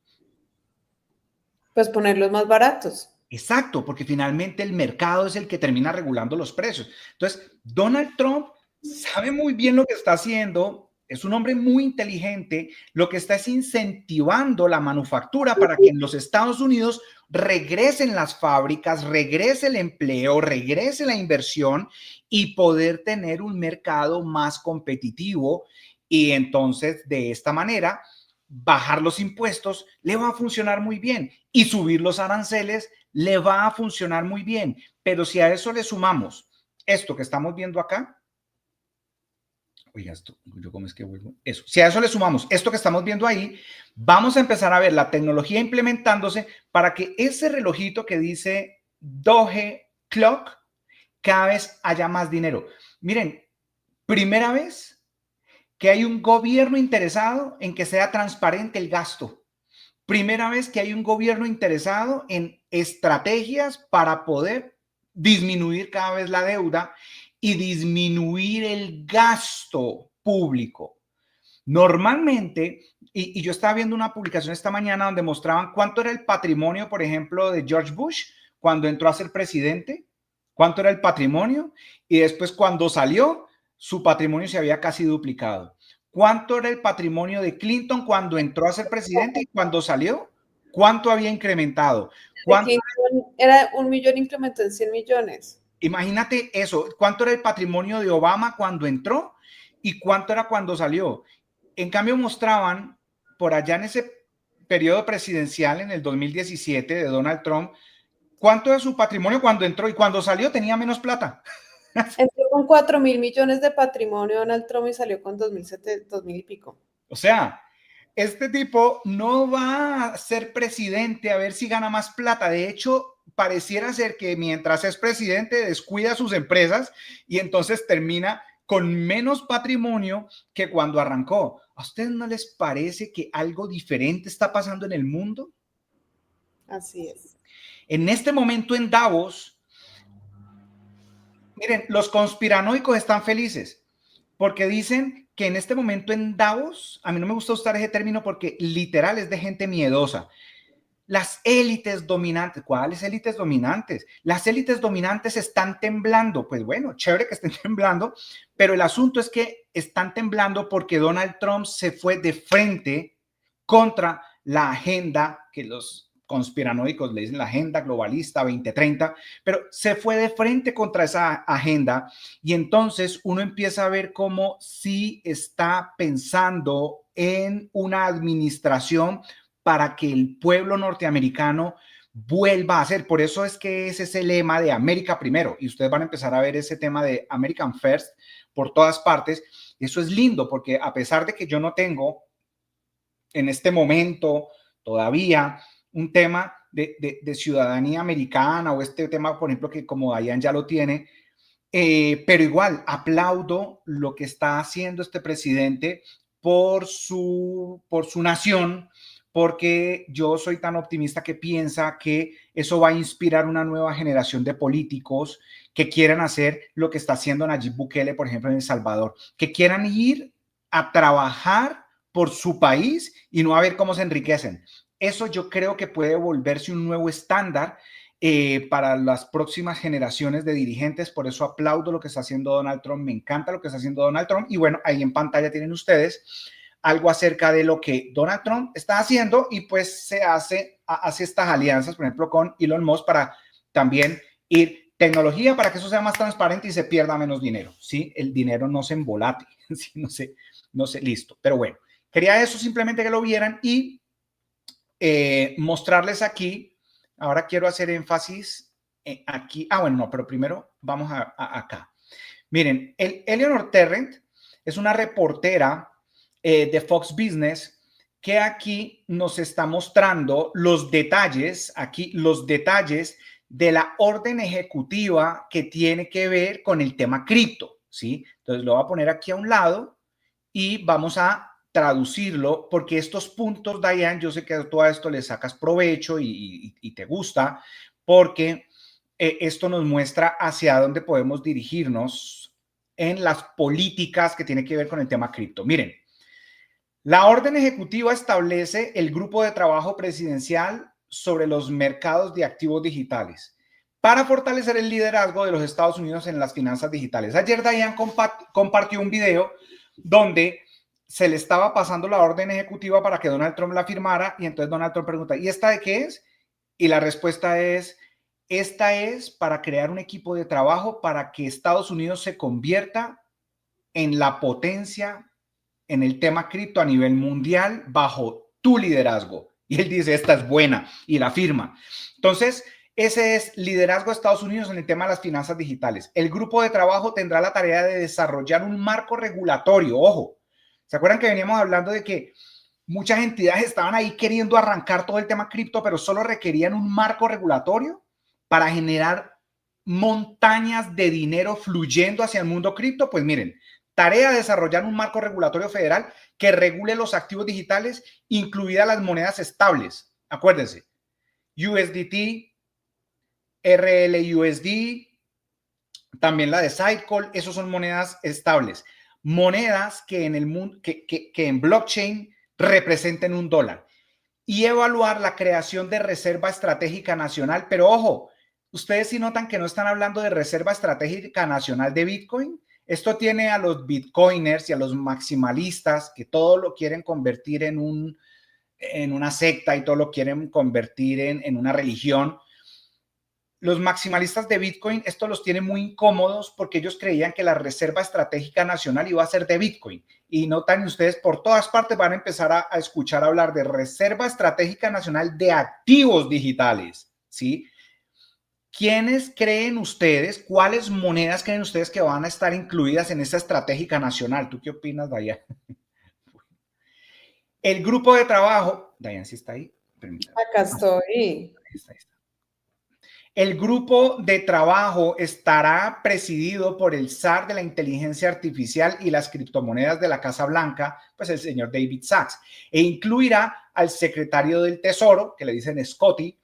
Pues ponerlos más baratos. Exacto, porque finalmente el mercado es el que termina regulando los precios. Entonces, Donald Trump sabe muy bien lo que está haciendo, es un hombre muy inteligente, lo que está es incentivando la manufactura para que en los Estados Unidos regresen las fábricas, regrese el empleo, regrese la inversión y poder tener un mercado más competitivo. Y entonces, de esta manera, bajar los impuestos le va a funcionar muy bien y subir los aranceles le va a funcionar muy bien. Pero si a eso le sumamos esto que estamos viendo acá, oiga, esto, yo cómo es que vuelvo, eso, si a eso le sumamos esto que estamos viendo ahí, vamos a empezar a ver la tecnología implementándose para que ese relojito que dice Doge Clock cada vez haya más dinero. Miren, primera vez que hay un gobierno interesado en que sea transparente el gasto. Primera vez que hay un gobierno interesado en estrategias para poder disminuir cada vez la deuda y disminuir el gasto público. Normalmente, y yo estaba viendo una publicación esta mañana donde mostraban cuánto era el patrimonio, por ejemplo, de George Bush cuando entró a ser presidente, cuánto era el patrimonio, y después cuando salió, su patrimonio se había casi duplicado. ¿Cuánto era el patrimonio de Clinton cuando entró a ser presidente y cuando salió? ¿Cuánto había incrementado? ¿Cuánto era 1 millón, incrementó en 100 millones. Imagínate eso, ¿cuánto era el patrimonio de Obama cuando entró y cuánto era cuando salió? En cambio mostraban por allá en ese periodo presidencial en el 2017 de Donald Trump, cuánto era su patrimonio cuando entró y cuando salió tenía menos plata. Entró con 4.000 millones de patrimonio Donald Trump y salió con 2.000 y pico. O sea, este tipo no va a ser presidente a ver si gana más plata. De hecho, pareciera ser que mientras es presidente descuida sus empresas y entonces termina con menos patrimonio que cuando arrancó. ¿A ustedes no les parece que algo diferente está pasando en el mundo? Así es. En este momento en Davos, miren, los conspiranoicos están felices porque dicen que en este momento en Davos, a mí no me gusta usar ese término porque literal es de gente miedosa. Las élites dominantes, ¿cuáles élites dominantes? Las élites dominantes están temblando. Pues bueno, chévere que estén temblando, pero el asunto es que están temblando porque Donald Trump se fue de frente contra la agenda que los conspiranoicos le dicen la agenda globalista 2030, pero se fue de frente contra esa agenda y entonces uno empieza a ver cómo sí está pensando en una administración para que el pueblo norteamericano vuelva a ser. Por eso es que ese es el lema de América primero y ustedes van a empezar a ver ese tema de American First por todas partes. Eso es lindo porque a pesar de que yo no tengo en este momento todavía un tema de ciudadanía americana o este tema, por ejemplo, que como Dayan ya lo tiene, pero igual aplaudo lo que está haciendo este presidente por su nación, porque yo soy tan optimista que piensa que eso va a inspirar una nueva generación de políticos que quieran hacer lo que está haciendo Nayib Bukele, por ejemplo, en El Salvador, que quieran ir a trabajar por su país y no a ver cómo se enriquecen. Eso yo creo que puede volverse un nuevo estándar para las próximas generaciones de dirigentes. Por eso aplaudo lo que está haciendo Donald Trump. Me encanta lo que está haciendo Donald Trump. Y bueno, ahí en pantalla tienen ustedes algo acerca de lo que Donald Trump está haciendo y pues se hace estas alianzas, por ejemplo, con Elon Musk para también ir tecnología para que eso sea más transparente y se pierda menos dinero, ¿sí? El dinero no se embolate, ¿sí? No sé, listo. Pero bueno, quería eso simplemente que lo vieran y mostrarles aquí. Ahora quiero hacer énfasis aquí. Bueno, no, pero primero vamos acá. Miren, Eleanor Terrent es una reportera de Fox Business que aquí nos está mostrando los detalles, de la orden ejecutiva que tiene que ver con el tema cripto, ¿sí? Entonces lo voy a poner aquí a un lado y vamos a traducirlo, porque estos puntos, Dayan, yo sé que a todo esto le sacas provecho y te gusta, porque esto nos muestra hacia dónde podemos dirigirnos en las políticas que tienen que ver con el tema cripto. Miren, la orden ejecutiva establece el grupo de trabajo presidencial sobre los mercados de activos digitales para fortalecer el liderazgo de los Estados Unidos en las finanzas digitales. Ayer Dayan compartió un video donde se le estaba pasando la orden ejecutiva para que Donald Trump la firmara y entonces Donald Trump pregunta, ¿y esta de qué es? Y la respuesta es, esta es para crear un equipo de trabajo para que Estados Unidos se convierta en la potencia en el tema cripto a nivel mundial bajo tu liderazgo. Y él dice, esta es buena y la firma. Entonces, ese es liderazgo de Estados Unidos en el tema de las finanzas digitales. El grupo de trabajo tendrá la tarea de desarrollar un marco regulatorio. Ojo, ¿se acuerdan que veníamos hablando de que muchas entidades estaban ahí queriendo arrancar todo el tema cripto, pero solo requerían un marco regulatorio para generar montañas de dinero fluyendo hacia el mundo cripto? Pues miren, tarea de desarrollar un marco regulatorio federal que regule los activos digitales, incluidas las monedas estables. Acuérdense, USDT, RLUSD, también la de Sidecoin, esos son monedas estables. Monedas que en el mundo, que en blockchain representen $1. Y evaluar la creación de reserva estratégica nacional. Pero ojo, ustedes sí notan que no están hablando de reserva estratégica nacional de Bitcoin. Esto tiene a los bitcoiners y a los maximalistas que todo lo quieren convertir en una secta y todo lo quieren convertir en una religión. Los maximalistas de Bitcoin, esto los tiene muy incómodos porque ellos creían que la reserva estratégica nacional iba a ser de Bitcoin. Y notan ustedes, por todas partes van a empezar a escuchar hablar de reserva estratégica nacional de activos digitales, ¿sí? ¿Quiénes creen ustedes, cuáles monedas creen ustedes que van a estar incluidas en esta estratégica nacional? ¿Tú qué opinas, Dayan? El grupo de trabajo, Dayan, ¿sí está ahí? Permítame. Acá estoy. Ahí está. El grupo de trabajo estará presidido por el zar de la inteligencia artificial y las criptomonedas de la Casa Blanca, pues el señor David Sachs, e incluirá al secretario del Tesoro, que le dicen Scotty,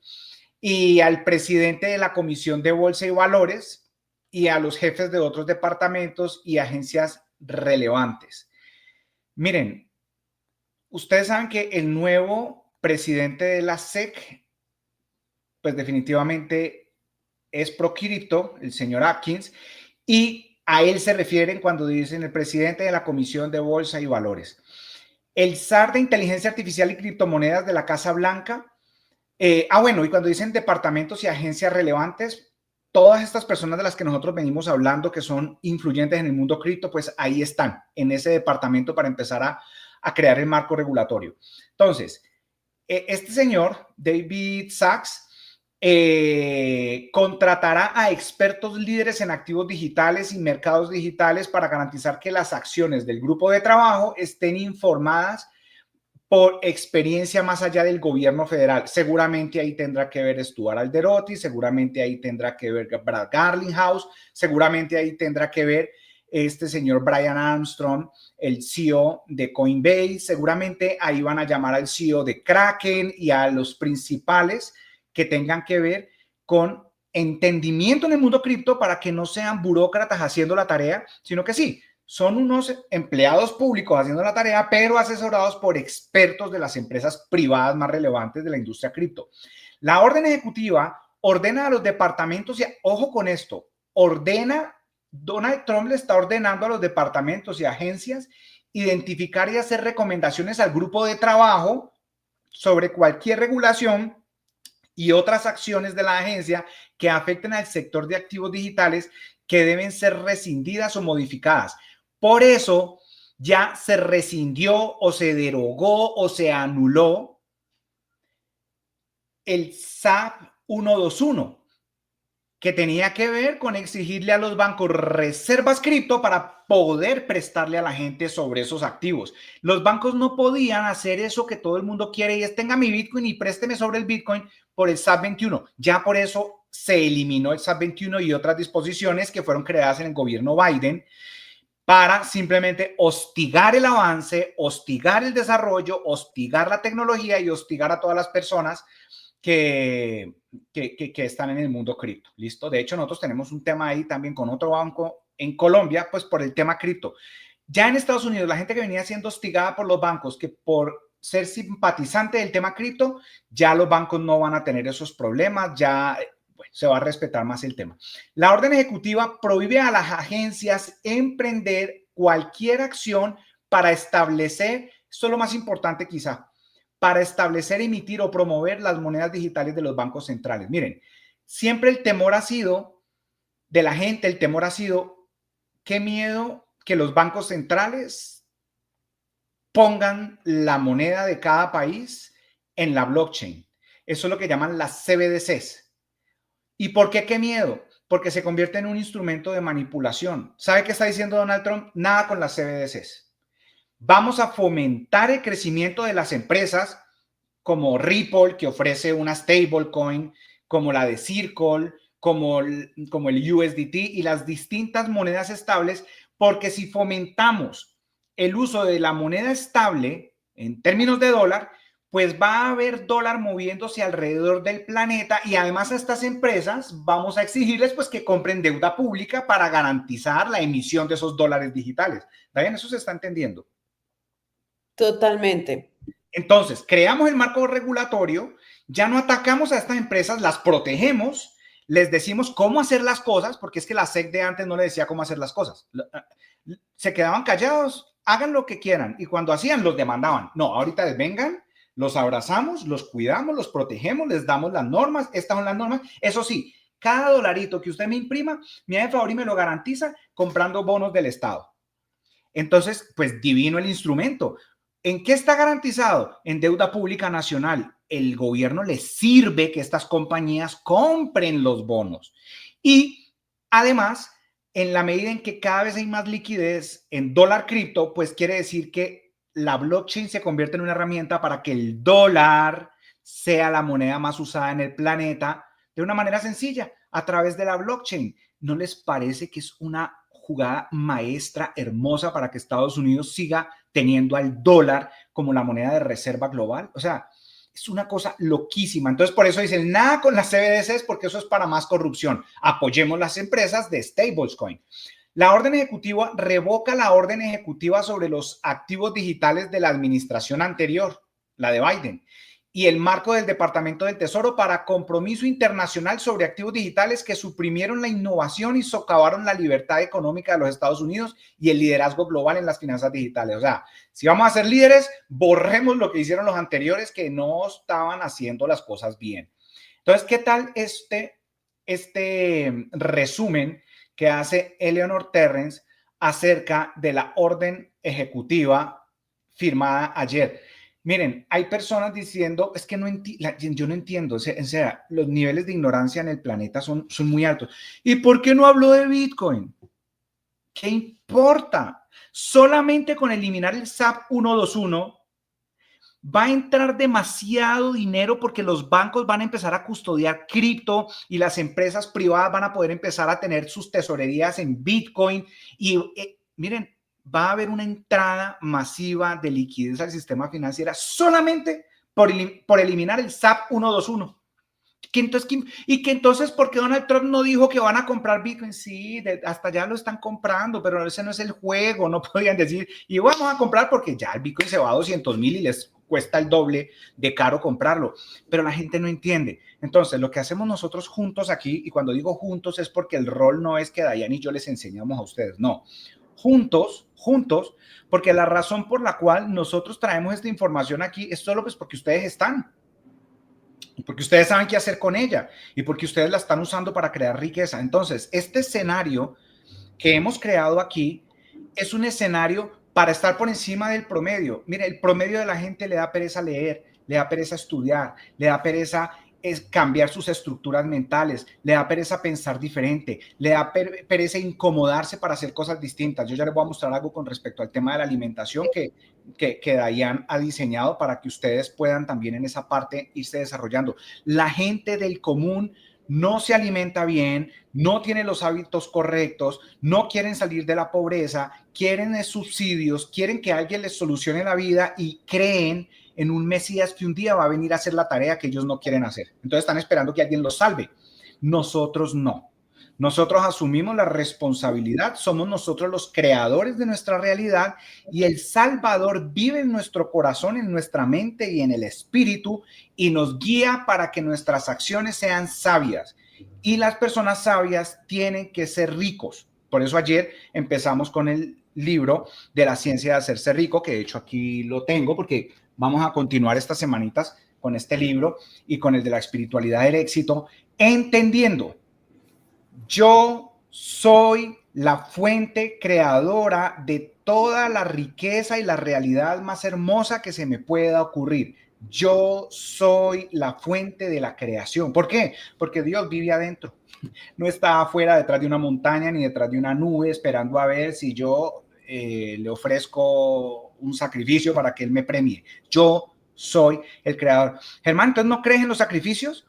y al presidente de la Comisión de Bolsa y Valores y a los jefes de otros departamentos y agencias relevantes. Miren, ustedes saben que el nuevo presidente de la SEC, pues definitivamente es pro cripto, el señor Atkins, y a él se refieren cuando dicen el presidente de la Comisión de Bolsa y Valores. El zar de inteligencia artificial y criptomonedas de la Casa Blanca. Bueno, y cuando dicen departamentos y agencias relevantes, todas estas personas de las que nosotros venimos hablando que son influyentes en el mundo cripto, pues ahí están, en ese departamento para empezar a crear el marco regulatorio. Entonces, este señor, David Sachs, contratará a expertos líderes en activos digitales y mercados digitales para garantizar que las acciones del grupo de trabajo estén informadas por experiencia más allá del gobierno federal. Seguramente ahí tendrá que ver Stuart Alderoty, seguramente ahí tendrá que ver Brad Garlinghouse, seguramente ahí tendrá que ver este señor Brian Armstrong, el CEO de Coinbase, seguramente ahí van a llamar al CEO de Kraken y a los principales que tengan que ver con entendimiento en el mundo cripto para que no sean burócratas haciendo la tarea, sino que sí, son unos empleados públicos haciendo la tarea, pero asesorados por expertos de las empresas privadas más relevantes de la industria cripto. La orden ejecutiva ordena a los departamentos, y ojo con esto, Donald Trump le está ordenando a los departamentos y agencias identificar y hacer recomendaciones al grupo de trabajo sobre cualquier regulación y otras acciones de la agencia que afecten al sector de activos digitales que deben ser rescindidas o modificadas. Por eso ya se rescindió o se derogó o se anuló el SAP 121, que tenía que ver con exigirle a los bancos reservas cripto para poder prestarle a la gente sobre esos activos. Los bancos no podían hacer eso que todo el mundo quiere y es tenga mi Bitcoin y présteme sobre el Bitcoin por el SAP 21. Ya por eso se eliminó el SAP 21 y otras disposiciones que fueron creadas en el gobierno Biden para simplemente hostigar el avance, hostigar el desarrollo, hostigar la tecnología y hostigar a todas las personas que están en el mundo cripto. ¿Listo? De hecho, nosotros tenemos un tema ahí también con otro banco en Colombia, pues por el tema cripto. Ya en Estados Unidos, la gente que venía siendo hostigada por los bancos, que por ser simpatizante del tema cripto, ya los bancos no van a tener esos problemas, ya se va a respetar más el tema. La orden ejecutiva prohíbe a las agencias emprender cualquier acción para establecer, esto es lo más importante quizá, para establecer, emitir o promover las monedas digitales de los bancos centrales. Miren, siempre el temor ha sido de la gente, el temor ha sido, qué miedo que los bancos centrales pongan la moneda de cada país en la blockchain. Eso es lo que llaman las CBDCs. ¿Y por qué qué miedo? Porque se convierte en un instrumento de manipulación. ¿Sabe qué está diciendo Donald Trump? Nada con las CBDCs. Vamos a fomentar el crecimiento de las empresas como Ripple, que ofrece una stablecoin, como la de Circle, como el USDT y las distintas monedas estables, porque si fomentamos el uso de la moneda estable en términos de dólar, pues va a haber dólar moviéndose alrededor del planeta y además a estas empresas vamos a exigirles pues que compren deuda pública para garantizar la emisión de esos dólares digitales. ¿Está bien? Eso se está entendiendo. Totalmente. Entonces, creamos el marco regulatorio, ya no atacamos a estas empresas, las protegemos, les decimos cómo hacer las cosas, porque es que la SEC de antes no le decía cómo hacer las cosas. Se quedaban callados, hagan lo que quieran, y cuando hacían, los demandaban. No, ahorita vengan, los abrazamos, los cuidamos, los protegemos, les damos las normas, estas son las normas. Eso sí, cada dolarito que usted me imprima, me hace favor y me lo garantiza comprando bonos del Estado. Entonces, pues divino el instrumento. ¿En qué está garantizado? En deuda pública nacional. El gobierno le sirve que estas compañías compren los bonos. Y además, en la medida en que cada vez hay más liquidez en dólar cripto, pues quiere decir que la blockchain se convierte en una herramienta para que el dólar sea la moneda más usada en el planeta de una manera sencilla, a través de la blockchain. ¿No les parece que es una jugada maestra, hermosa, para que Estados Unidos siga teniendo al dólar como la moneda de reserva global? O sea, es una cosa loquísima. Entonces, por eso dicen, nada con las CBDCs, porque eso es para más corrupción. Apoyemos las empresas de stablecoin. La orden ejecutiva revoca la orden ejecutiva sobre los activos digitales de la administración anterior, la de Biden, y el marco del Departamento del Tesoro para compromiso internacional sobre activos digitales que suprimieron la innovación y socavaron la libertad económica de los Estados Unidos y el liderazgo global en las finanzas digitales. O sea, si vamos a ser líderes, borremos lo que hicieron los anteriores que no estaban haciendo las cosas bien. Entonces, ¿qué tal este resumen que hace Eleanor Terrence acerca de la orden ejecutiva firmada ayer? Miren, hay personas diciendo, es que yo no entiendo, o sea, los niveles de ignorancia en el planeta son muy altos. ¿Y por qué no habló de Bitcoin? ¿Qué importa? Solamente con eliminar el SAP 121 va a entrar demasiado dinero porque los bancos van a empezar a custodiar cripto y las empresas privadas van a poder empezar a tener sus tesorerías en Bitcoin y miren, va a haber una entrada masiva de liquidez al sistema financiero solamente por eliminar el SAP 121. Entonces, ¿por qué Donald Trump no dijo que van a comprar Bitcoin? Sí, hasta ya lo están comprando, pero ese no es el juego. No podían decir, y vamos a comprar porque ya el Bitcoin se va a 200,000 y les cuesta el doble de caro comprarlo. Pero la gente no entiende. Entonces, lo que hacemos nosotros juntos aquí, y cuando digo juntos es porque el rol no es que Dayan y yo les enseñamos a ustedes, no. Juntos, porque la razón por la cual nosotros traemos esta información aquí es solo pues porque ustedes están. Porque ustedes saben qué hacer con ella y porque ustedes la están usando para crear riqueza. Entonces, este escenario que hemos creado aquí es un escenario para estar por encima del promedio. Mire, el promedio de la gente le da pereza leer, le da pereza estudiar, le da pereza cambiar sus estructuras mentales, le da pereza pensar diferente, le da pereza incomodarse para hacer cosas distintas. Yo ya les voy a mostrar algo con respecto al tema de la alimentación que Dayan ha diseñado para que ustedes puedan también en esa parte irse desarrollando. La gente del común no se alimenta bien, no tiene los hábitos correctos, no quieren salir de la pobreza, quieren subsidios, quieren que alguien les solucione la vida y creen en un Mesías que un día va a venir a hacer la tarea que ellos no quieren hacer. Entonces están esperando que alguien los salve. Nosotros no. Nosotros asumimos la responsabilidad, somos nosotros los creadores de nuestra realidad y el Salvador vive en nuestro corazón, en nuestra mente y en el espíritu y nos guía para que nuestras acciones sean sabias. Y las personas sabias tienen que ser ricos. Por eso ayer empezamos con el libro de la ciencia de hacerse rico, que de hecho aquí lo tengo porque vamos a continuar estas semanitas con este libro y con el de la espiritualidad del éxito, entendiendo. Yo soy la fuente creadora de toda la riqueza y la realidad más hermosa que se me pueda ocurrir. Yo soy la fuente de la creación. ¿Por qué? Porque Dios vive adentro. No está afuera detrás de una montaña ni detrás de una nube esperando a ver si yo le ofrezco un sacrificio para que Él me premie. Yo soy el creador. Germán, ¿entonces no crees en los sacrificios?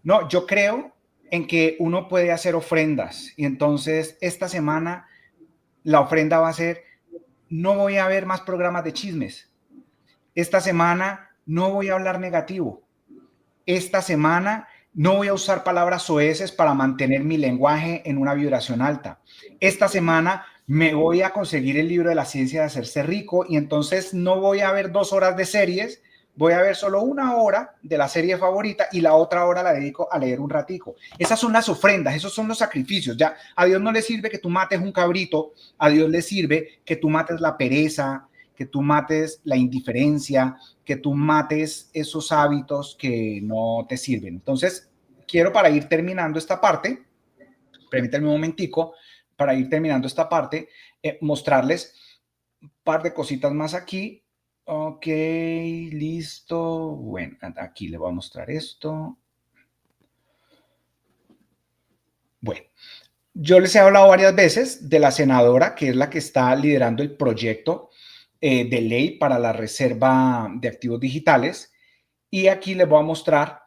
No, yo creo en que uno puede hacer ofrendas y entonces esta semana la ofrenda va a ser, no voy a ver más programas de chismes. Esta semana no voy a hablar negativo. Esta semana no voy a usar palabras soeces para mantener mi lenguaje en una vibración alta. Esta semana me voy a conseguir el libro de la ciencia de hacerse rico y entonces no voy a ver 2 horas de series, voy a ver solo 1 hora de la serie favorita y la otra hora la dedico a leer un ratico. Esas son las ofrendas, esos son los sacrificios. Ya a Dios no le sirve que tú mates un cabrito, a Dios le sirve que tú mates la pereza, que tú mates la indiferencia, que tú mates esos hábitos que no te sirven. Entonces, quiero para ir terminando esta parte, permítanme un momentico, para ir terminando esta parte, mostrarles un par de cositas más aquí. Ok, listo. Bueno, aquí le voy a mostrar esto. Bueno, yo les he hablado varias veces de la senadora, que es la que está liderando el proyecto de ley para la reserva de activos digitales. Y aquí les voy a mostrar.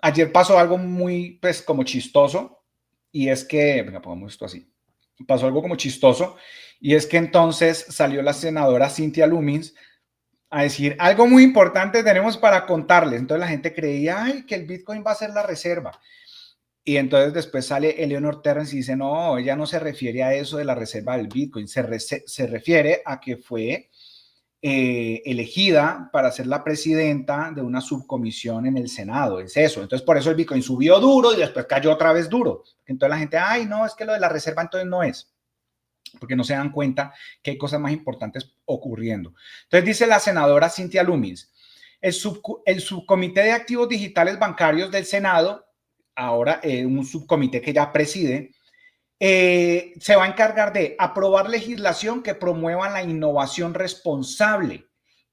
Ayer pasó algo muy, pues, como chistoso. Y es que, venga, pongamos esto así. Pasó algo como chistoso. Y es que entonces salió la senadora Cynthia Lummis a decir algo muy importante tenemos para contarles. Entonces la gente creía, ay, que el Bitcoin va a ser la reserva. Y entonces después sale Eleanor Terrence y dice, no, ella no se refiere a eso de la reserva del Bitcoin, se refiere a que fue elegida para ser la presidenta de una subcomisión en el Senado, es eso. Entonces por eso el Bitcoin subió duro y después cayó otra vez duro. Entonces la gente, ay, no, es que lo de la reserva entonces no es, porque no se dan cuenta que hay cosas más importantes ocurriendo. Entonces dice la senadora Cynthia Lummis, el subcomité de activos digitales bancarios del Senado, ahora un subcomité que ya preside, se va a encargar de aprobar legislación que promueva la innovación responsable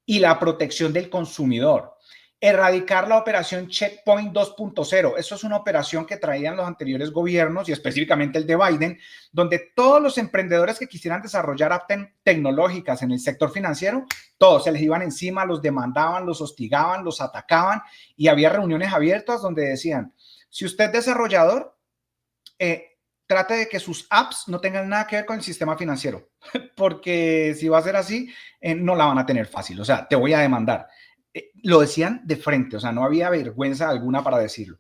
y la protección del consumidor, erradicar la operación Checkpoint 2.0. Eso es una operación que traían los anteriores gobiernos y específicamente el de Biden, donde todos los emprendedores que quisieran desarrollar apps tecnológicas en el sector financiero, todos se les iban encima, los demandaban, los hostigaban, los atacaban y había reuniones abiertas donde decían, si usted es desarrollador, trate de que sus apps no tengan nada que ver con el sistema financiero, porque si va a ser así, no la van a tener fácil, o sea, te voy a demandar. Lo decían de frente, o sea, no había vergüenza alguna para decirlo.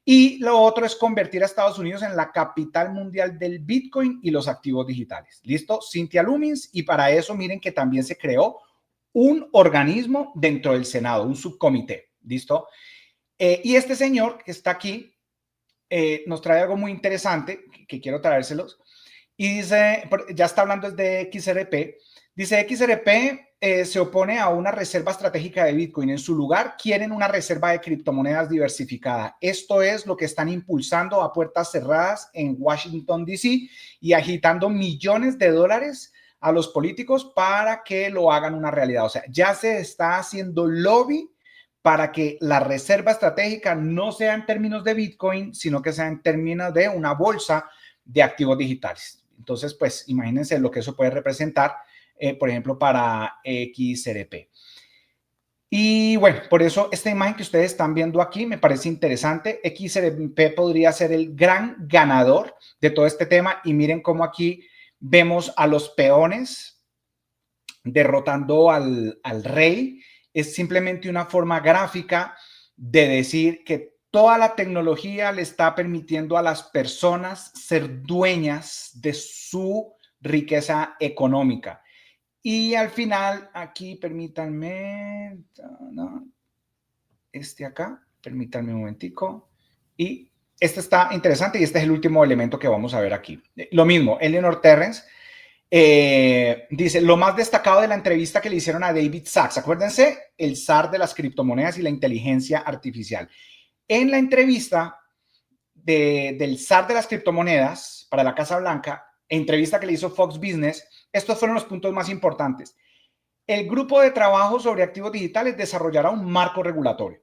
Y lo otro es convertir a Estados Unidos en la capital mundial del Bitcoin y los activos digitales. ¿Listo? Cynthia Lummis, y para eso miren que también se creó un organismo dentro del Senado, un subcomité. ¿Listo? Y este señor que está aquí nos trae algo muy interesante que quiero traérselos. Y dice, ya está hablando de XRP, dice XRP se opone a una reserva estratégica de Bitcoin. En su lugar, quieren una reserva de criptomonedas diversificada. Esto es lo que están impulsando a puertas cerradas en Washington, D.C. y agitando millones de dólares a los políticos para que lo hagan una realidad. O sea, ya se está haciendo lobby para que la reserva estratégica no sea en términos de Bitcoin, sino que sea en términos de una bolsa de activos digitales. Entonces, pues imagínense lo que eso puede representar, por ejemplo, para XRP. Y bueno, por eso esta imagen que ustedes están viendo aquí me parece interesante. XRP podría ser el gran ganador de todo este tema. Y miren cómo aquí vemos a los peones derrotando al rey. Es simplemente una forma gráfica de decir que toda la tecnología le está permitiendo a las personas ser dueñas de su riqueza económica. Y al final, aquí, permítanme, ¿no? Acá, permítanme un momentico. Y este está interesante y este es el último elemento que vamos a ver aquí. Lo mismo, Eleanor Terrence dice, lo más destacado de la entrevista que le hicieron a David Sachs, acuérdense, el zar de las criptomonedas y la inteligencia artificial. En la entrevista del zar de las criptomonedas para la Casa Blanca, entrevista que le hizo Fox Business, estos fueron los puntos más importantes. El grupo de trabajo sobre activos digitales desarrollará un marco regulatorio.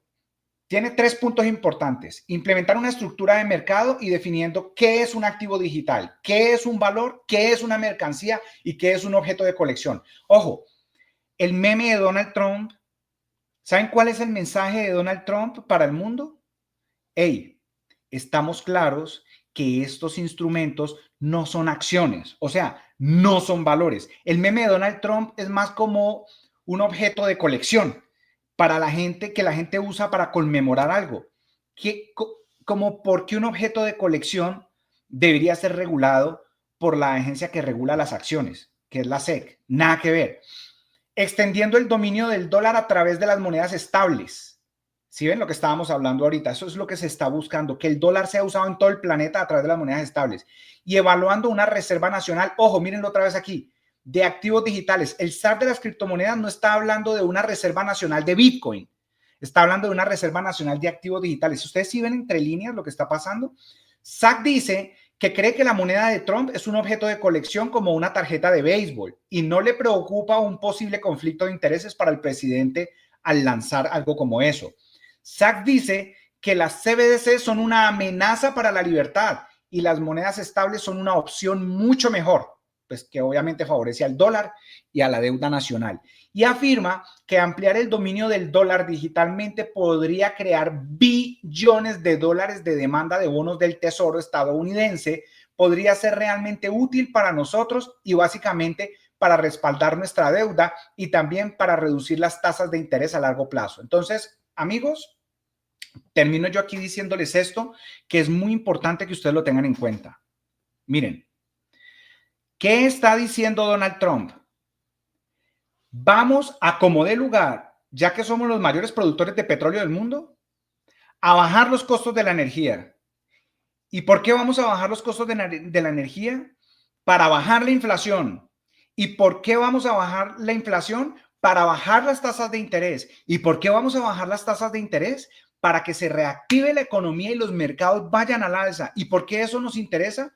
Tiene 3 puntos importantes. Implementar una estructura de mercado y definiendo qué es un activo digital, qué es un valor, qué es una mercancía y qué es un objeto de colección. Ojo, el meme de Donald Trump, ¿saben cuál es el mensaje de Donald Trump para el mundo? Hey, estamos claros que estos instrumentos no son acciones, o sea, no son valores. El meme de Donald Trump es más como un objeto de colección. para la gente, que la gente usa para conmemorar algo. Como porque un objeto de colección debería ser regulado por la agencia que regula las acciones, que es la SEC. Nada que ver. Extendiendo el dominio del dólar a través de las monedas estables. ¿Sí ven lo que estábamos hablando ahorita? Eso es lo que se está buscando, que el dólar sea usado en todo el planeta a través de las monedas estables. Y evaluando una reserva nacional, ojo, mírenlo otra vez aquí, de activos digitales. El SAR de las criptomonedas no está hablando de una reserva nacional de Bitcoin, está hablando de una reserva nacional de activos digitales. Ustedes sí ven entre líneas lo que está pasando. SAC dice que cree que la moneda de Trump es un objeto de colección como una tarjeta de béisbol y no le preocupa un posible conflicto de intereses para el presidente al lanzar algo como eso. SAC dice que las CBDC son una amenaza para la libertad y las monedas estables son una opción mucho mejor, pues que obviamente favorece al dólar y a la deuda nacional. Y afirma que ampliar el dominio del dólar digitalmente podría crear billones de dólares de demanda de bonos del Tesoro estadounidense, podría ser realmente útil para nosotros y básicamente para respaldar nuestra deuda y también para reducir las tasas de interés a largo plazo. Entonces, amigos, termino yo aquí diciéndoles esto, que es muy importante que ustedes lo tengan en cuenta. Miren, ¿qué está diciendo Donald Trump? Vamos a como dé lugar, ya que somos los mayores productores de petróleo del mundo, a bajar los costos de la energía. ¿Y por qué vamos a bajar los costos de la energía? Para bajar la inflación. ¿Y por qué vamos a bajar la inflación? Para bajar las tasas de interés. ¿Y por qué vamos a bajar las tasas de interés? Para que se reactive la economía y los mercados vayan al alza. ¿Y por qué eso nos interesa?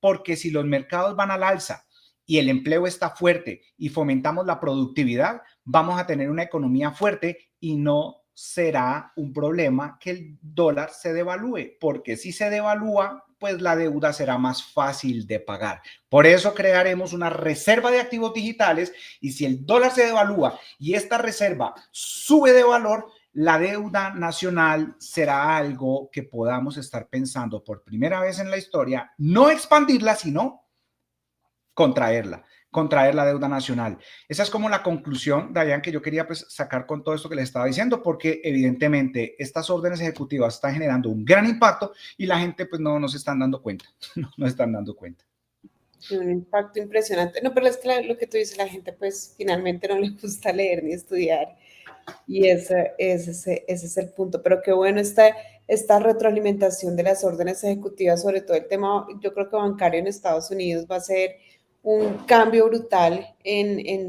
Porque si los mercados van al alza y el empleo está fuerte y fomentamos la productividad, vamos a tener una economía fuerte y no será un problema que el dólar se devalúe, porque si se devalúa, pues la deuda será más fácil de pagar. Por eso crearemos una reserva de activos digitales y si el dólar se devalúa y esta reserva sube de valor, la deuda nacional será algo que podamos estar pensando por primera vez en la historia, no expandirla, sino contraer la deuda nacional. Esa es como la conclusión, Dayan, que yo quería pues, sacar con todo esto que les estaba diciendo, porque evidentemente estas órdenes ejecutivas están generando un gran impacto y la gente pues no se están dando cuenta, no están dando cuenta. Un impacto impresionante. No, pero es que lo que tú dices, la gente pues finalmente no le gusta leer ni estudiar. Y ese es el punto. Pero qué bueno esta retroalimentación de las órdenes ejecutivas, sobre todo el tema, yo creo que bancario en Estados Unidos va a ser un cambio brutal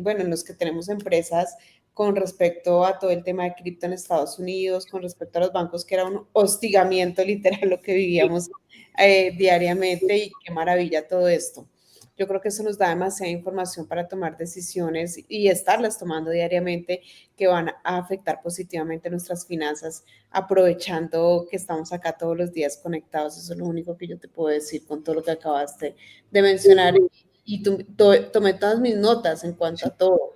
bueno, en los que tenemos empresas con respecto a todo el tema de cripto en Estados Unidos, con respecto a los bancos, que era un hostigamiento literal lo que vivíamos diariamente, y qué maravilla todo esto. Yo creo que eso nos da demasiada información para tomar decisiones y estarlas tomando diariamente que van a afectar positivamente nuestras finanzas, aprovechando que estamos acá todos los días conectados. Eso es lo único que yo te puedo decir con todo lo que acabaste de mencionar. Y tomé todas mis notas en cuanto a todo.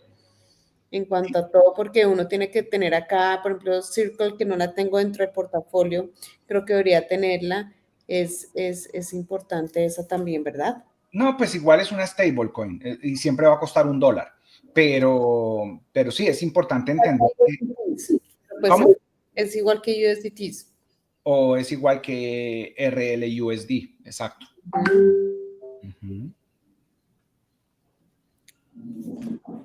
En cuanto a todo, porque uno tiene que tener acá, por ejemplo, Circle, que no la tengo dentro del portafolio, creo que debería tenerla. Es importante esa también, ¿verdad? No, pues igual es una stablecoin y siempre va a costar $1, pero sí es importante entender que, Pues ¿cómo? es igual que USDT. O es igual que RLUSD, exacto.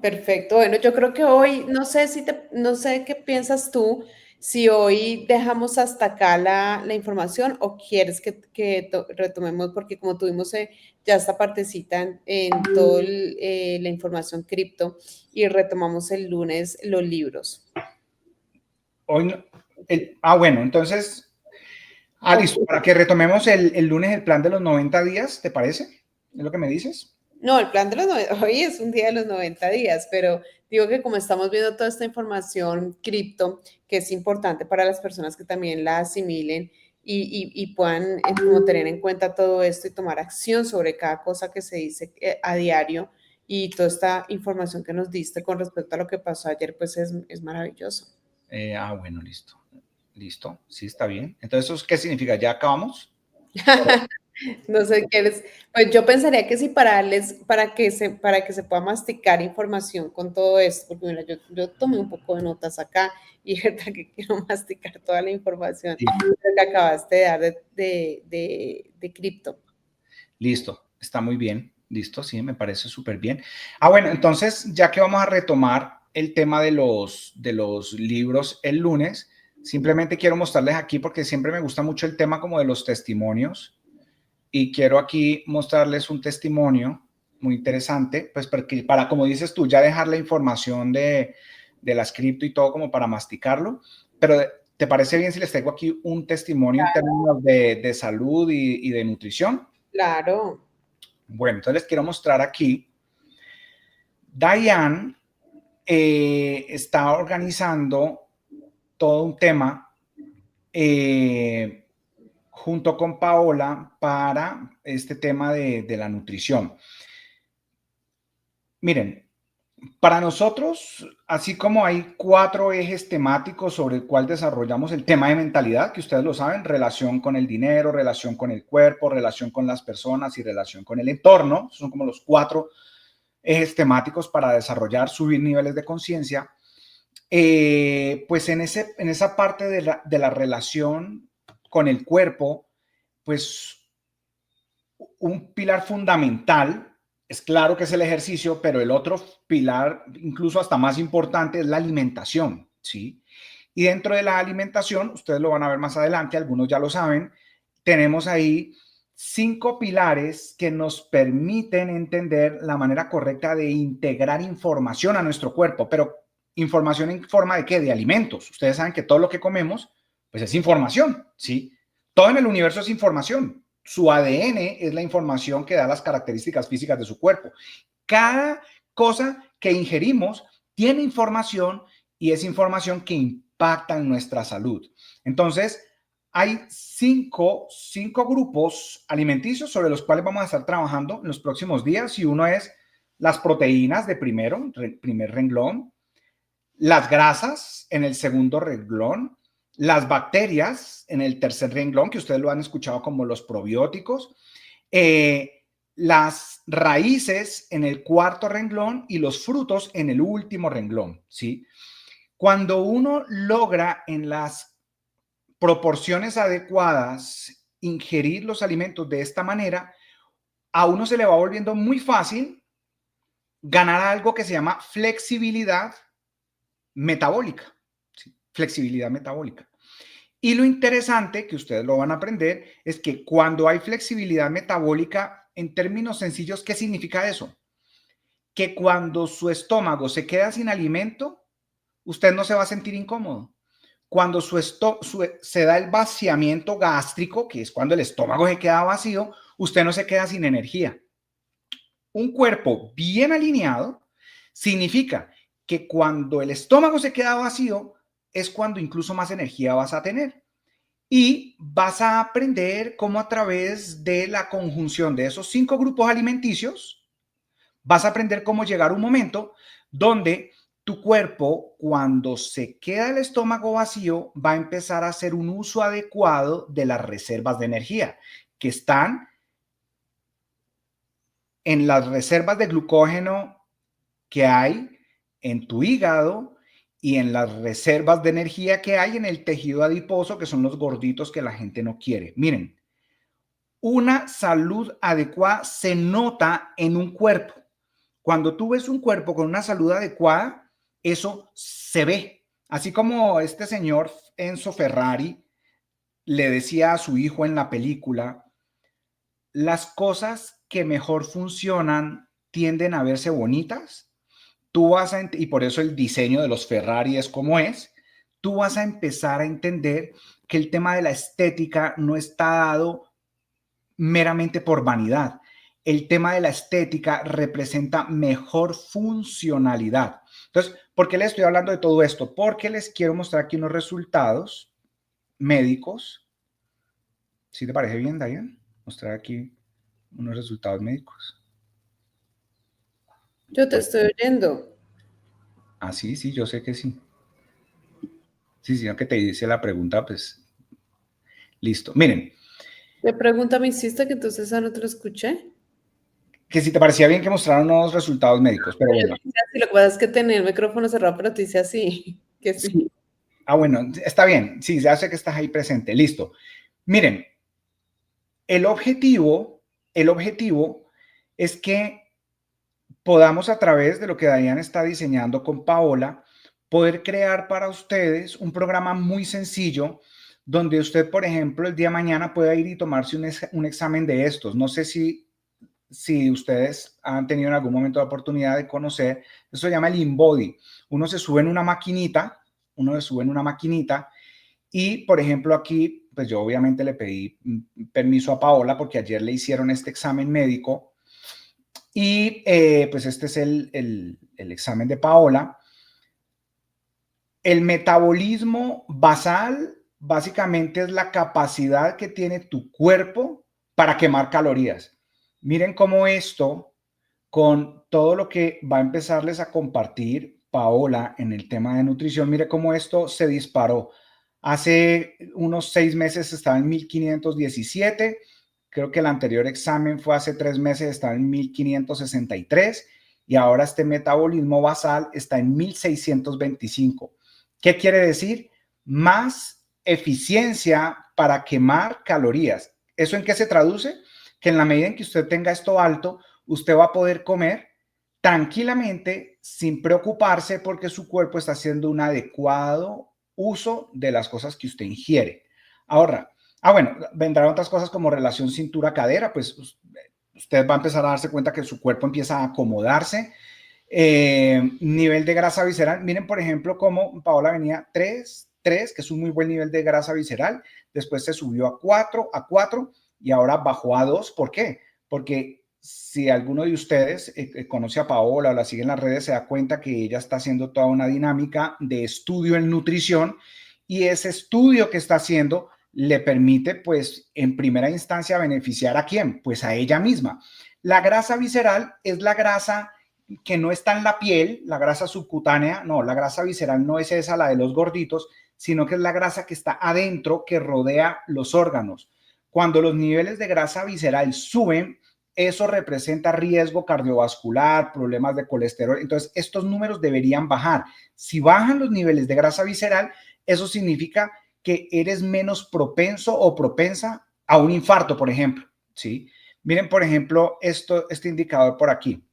Perfecto. Bueno, yo creo que hoy, no sé qué piensas tú, si hoy dejamos hasta acá la información o quieres que retomemos, porque como tuvimos ya esta partecita en toda la información cripto y retomamos el lunes los libros. Hoy no, bueno, entonces, listo, para que retomemos el lunes el plan de los 90 días, ¿te parece? ¿Es lo que me dices? No, el plan de los 90, hoy es un día de los 90 días, pero digo que como estamos viendo toda esta información cripto, que es importante para las personas que también la asimilen y puedan como tener en cuenta todo esto y tomar acción sobre cada cosa que se dice a diario, y toda esta información que nos diste con respecto a lo que pasó ayer, pues es maravilloso. Bueno, listo. Listo, sí, está bien. Entonces, ¿eso qué significa? ¿Ya acabamos? No sé qué les, pues yo pensaría que sí para darles, para que se pueda masticar información con todo esto, porque mira, yo tomé un poco de notas acá y es verdad que quiero masticar toda la información Sí. que acabaste de dar de cripto. Listo, está muy bien. Listo, sí, me parece súper bien. Ah, bueno, entonces, ya que vamos a retomar el tema de los libros el lunes, simplemente quiero mostrarles aquí, porque siempre me gusta mucho el tema como de los testimonios, y quiero aquí mostrarles un testimonio muy interesante, pues porque para, como dices tú, ya dejar la información de las cripto y todo como para masticarlo, pero ¿te parece bien si les traigo aquí un testimonio en términos de salud y de nutrición? Claro. Bueno, entonces les quiero mostrar aquí. Diane está organizando todo un tema junto con Paola para este tema de la nutrición. Miren, para nosotros, así como hay 4 ejes temáticos sobre el cual desarrollamos el tema de mentalidad, que ustedes lo saben, relación con el dinero, relación con el cuerpo, relación con las personas y relación con el entorno, son como los 4 ejes temáticos para desarrollar, subir niveles de conciencia. Pues en esa parte de la relación con el cuerpo, pues un pilar fundamental, es claro que es el ejercicio, pero el otro pilar, incluso hasta más importante, es la alimentación, ¿sí? Y dentro de la alimentación, ustedes lo van a ver más adelante, algunos ya lo saben, tenemos ahí 5 pilares que nos permiten entender la manera correcta de integrar información a nuestro cuerpo, pero información en forma de ¿qué? De alimentos. Ustedes saben que todo lo que comemos, pues es información, ¿sí? Todo en el universo es información. Su ADN es la información que da las características físicas de su cuerpo. Cada cosa que ingerimos tiene información y es información que impacta en nuestra salud. Entonces, hay cinco grupos alimenticios sobre los cuales vamos a estar trabajando en los próximos días y uno es las proteínas de primer renglón, las grasas en el segundo renglón, las bacterias en el tercer renglón, que ustedes lo han escuchado como los probióticos, las raíces en el cuarto renglón y los frutos en el último renglón, ¿sí? Cuando uno logra en las proporciones adecuadas ingerir los alimentos de esta manera, a uno se le va volviendo muy fácil ganar algo que se llama flexibilidad metabólica, ¿sí? Flexibilidad metabólica. Y lo interesante, que ustedes lo van a aprender, es que cuando hay flexibilidad metabólica, en términos sencillos, ¿qué significa eso? Que cuando su estómago se queda sin alimento, usted no se va a sentir incómodo. Cuando se da el vaciamiento gástrico, que es cuando el estómago se queda vacío, usted no se queda sin energía. Un cuerpo bien alineado significa que cuando el estómago se queda vacío, es cuando incluso más energía vas a tener. Y vas a aprender cómo a través de la conjunción de esos 5 grupos alimenticios, vas a aprender cómo llegar a un momento donde tu cuerpo, cuando se queda el estómago vacío, va a empezar a hacer un uso adecuado de las reservas de energía que están en las reservas de glucógeno que hay en tu hígado y en las reservas de energía que hay en el tejido adiposo, que son los gorditos que la gente no quiere. Miren, una salud adecuada se nota en un cuerpo. Cuando tú ves un cuerpo con una salud adecuada, eso se ve. Así como este señor Enzo Ferrari le decía a su hijo en la película, las cosas que mejor funcionan tienden a verse bonitas. Y por eso el diseño de los Ferrari es como es, tú vas a empezar a entender que el tema de la estética no está dado meramente por vanidad. El tema de la estética representa mejor funcionalidad. Entonces, ¿por qué les estoy hablando de todo esto? Porque les quiero mostrar aquí unos resultados médicos. ¿Sí te parece bien, Diane? Mostrar aquí unos resultados médicos. Yo te estoy oyendo. Ah, sí, sí, yo sé que sí. Sí, sí, aunque te hice la pregunta, pues listo. Miren, ¿Qué pregunta me hiciste que entonces esa no te lo escuché? Que si te parecía bien que mostraran unos resultados médicos, pero Yo bueno. te hice así, lo que pasa es que tenía el micrófono cerrado, pero te hice así, que sí. Sí. Ah, bueno, está bien. Sí, ya sé que estás ahí presente. Listo. Miren, el objetivo, el objetivo es que podamos a través de lo que Diane está diseñando con Paola, poder crear para ustedes un programa muy sencillo donde usted, por ejemplo, el día de mañana pueda ir y tomarse un examen de estos. No sé si ustedes han tenido en algún momento la oportunidad de conocer, eso se llama el InBody. Uno se sube en una maquinita, y, por ejemplo, aquí, pues yo obviamente le pedí permiso a Paola porque ayer le hicieron este examen médico y pues este es el examen de Paola. El metabolismo basal básicamente es la capacidad que tiene tu cuerpo para quemar calorías. Miren cómo esto, con todo lo que va a empezarles a compartir Paola en el tema de nutrición, mire cómo esto se disparó. Hace unos 6 meses estaba en 1517, creo que el anterior examen fue hace 3 meses, estaba en 1563 y ahora este metabolismo basal está en 1625. ¿Qué quiere decir? Más eficiencia para quemar calorías. ¿Eso en qué se traduce? Que en la medida en que usted tenga esto alto, usted va a poder comer tranquilamente sin preocuparse porque su cuerpo está haciendo un adecuado uso de las cosas que usted ingiere. Ahora, bueno, vendrán otras cosas como relación cintura-cadera, pues usted va a empezar a darse cuenta que su cuerpo empieza a acomodarse. Nivel de grasa visceral, miren por ejemplo cómo Paola venía 3, que es un muy buen nivel de grasa visceral, después se subió a 4 y ahora bajó a 2. ¿Por qué? Porque si alguno de ustedes conoce a Paola o la sigue en las redes, se da cuenta que ella está haciendo toda una dinámica de estudio en nutrición y ese estudio que está haciendo le permite, pues, en primera instancia beneficiar a quién? Pues a ella misma. La grasa visceral es la grasa que no está en la piel, la grasa subcutánea, no, la grasa visceral no es esa, la de los gorditos, sino que es la grasa que está adentro, que rodea los órganos. Cuando los niveles de grasa visceral suben, eso representa riesgo cardiovascular, problemas de colesterol. Entonces, estos números deberían bajar. Si bajan los niveles de grasa visceral, eso significa que eres menos propenso o propensa a un infarto, por ejemplo. ¿Sí? Miren, por ejemplo, este indicador por aquí.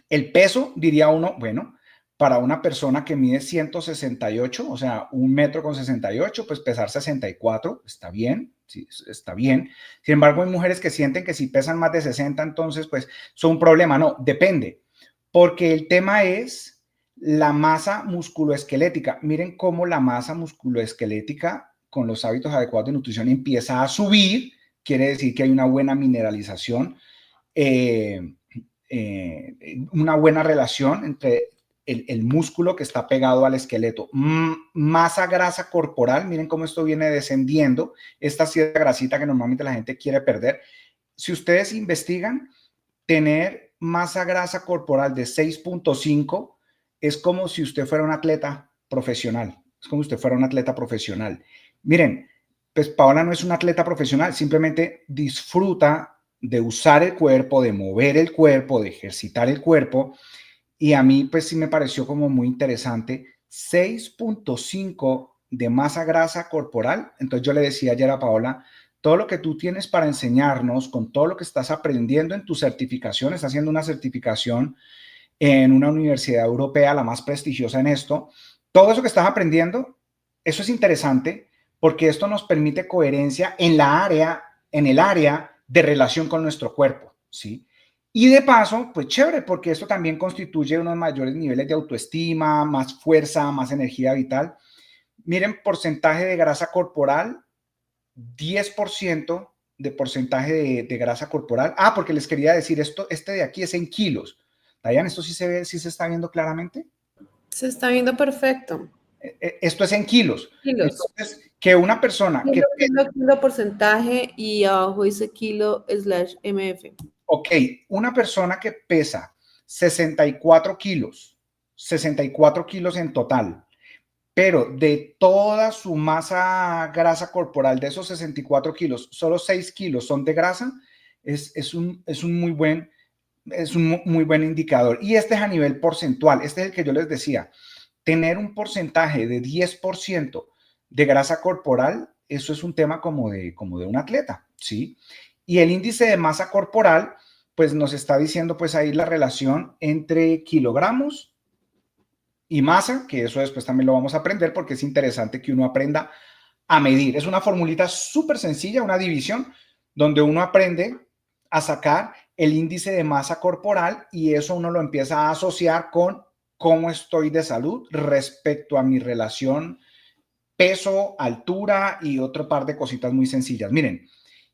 El peso, diría uno, bueno, para una persona que mide 168, o sea, 1,68 m, pues pesar 64, está bien, sí, está bien. Sin embargo, hay mujeres que sienten que si pesan más de 60, entonces, pues, son un problema. No, depende, porque el tema es la masa musculoesquelética. Miren cómo la masa musculoesquelética con los hábitos adecuados de nutrición empieza a subir, quiere decir que hay una buena mineralización. Una buena relación entre el músculo que está pegado al esqueleto. Masa grasa corporal, miren cómo esto viene descendiendo, esta cierta grasita que normalmente la gente quiere perder. Si ustedes investigan, tener masa grasa corporal de 6.5 es como si usted fuera un atleta profesional, es como si usted fuera un atleta profesional. Miren, pues Paola no es un atleta profesional, simplemente disfruta de usar el cuerpo, de mover el cuerpo, de ejercitar el cuerpo. Y a mí, pues sí me pareció como muy interesante. 6.5 de masa grasa corporal. Entonces yo le decía ayer a Paola, todo lo que tú tienes para enseñarnos, con todo lo que estás aprendiendo en tu certificación, estás haciendo una certificación en una universidad europea, la más prestigiosa en esto, todo eso que estás aprendiendo, eso es interesante porque esto nos permite coherencia en el área de relación con nuestro cuerpo, ¿sí? Y de paso, pues chévere, porque esto también constituye unos mayores niveles de autoestima, más fuerza, más energía vital. Miren, porcentaje de grasa corporal, 10% de porcentaje de grasa corporal. Ah, porque les quería decir esto, este de aquí es en kilos. Dayan, ¿esto sí se ve, sí se está viendo claramente? Se está viendo perfecto. Esto es en kilos. Kilos. Entonces, que una persona que... Kilo porcentaje y abajo dice kilo / MF. Ok, una persona que pesa 64 kilos, 64 kilos en total, pero de toda su masa grasa corporal, de esos 64 kilos, solo 6 kilos son de grasa, es un muy buen indicador. Y este es a nivel porcentual, este es el que yo les decía. Tener un porcentaje de 10% de grasa corporal, eso es un tema como de un atleta, ¿sí? Y el índice de masa corporal, pues nos está diciendo pues ahí la relación entre kilogramos y masa, que eso después también lo vamos a aprender porque es interesante que uno aprenda a medir. Es una formulita súper sencilla, una división, donde uno aprende a sacar el índice de masa corporal y eso uno lo empieza a asociar con cómo estoy de salud respecto a mi relación peso, altura y otro par de cositas muy sencillas. Miren,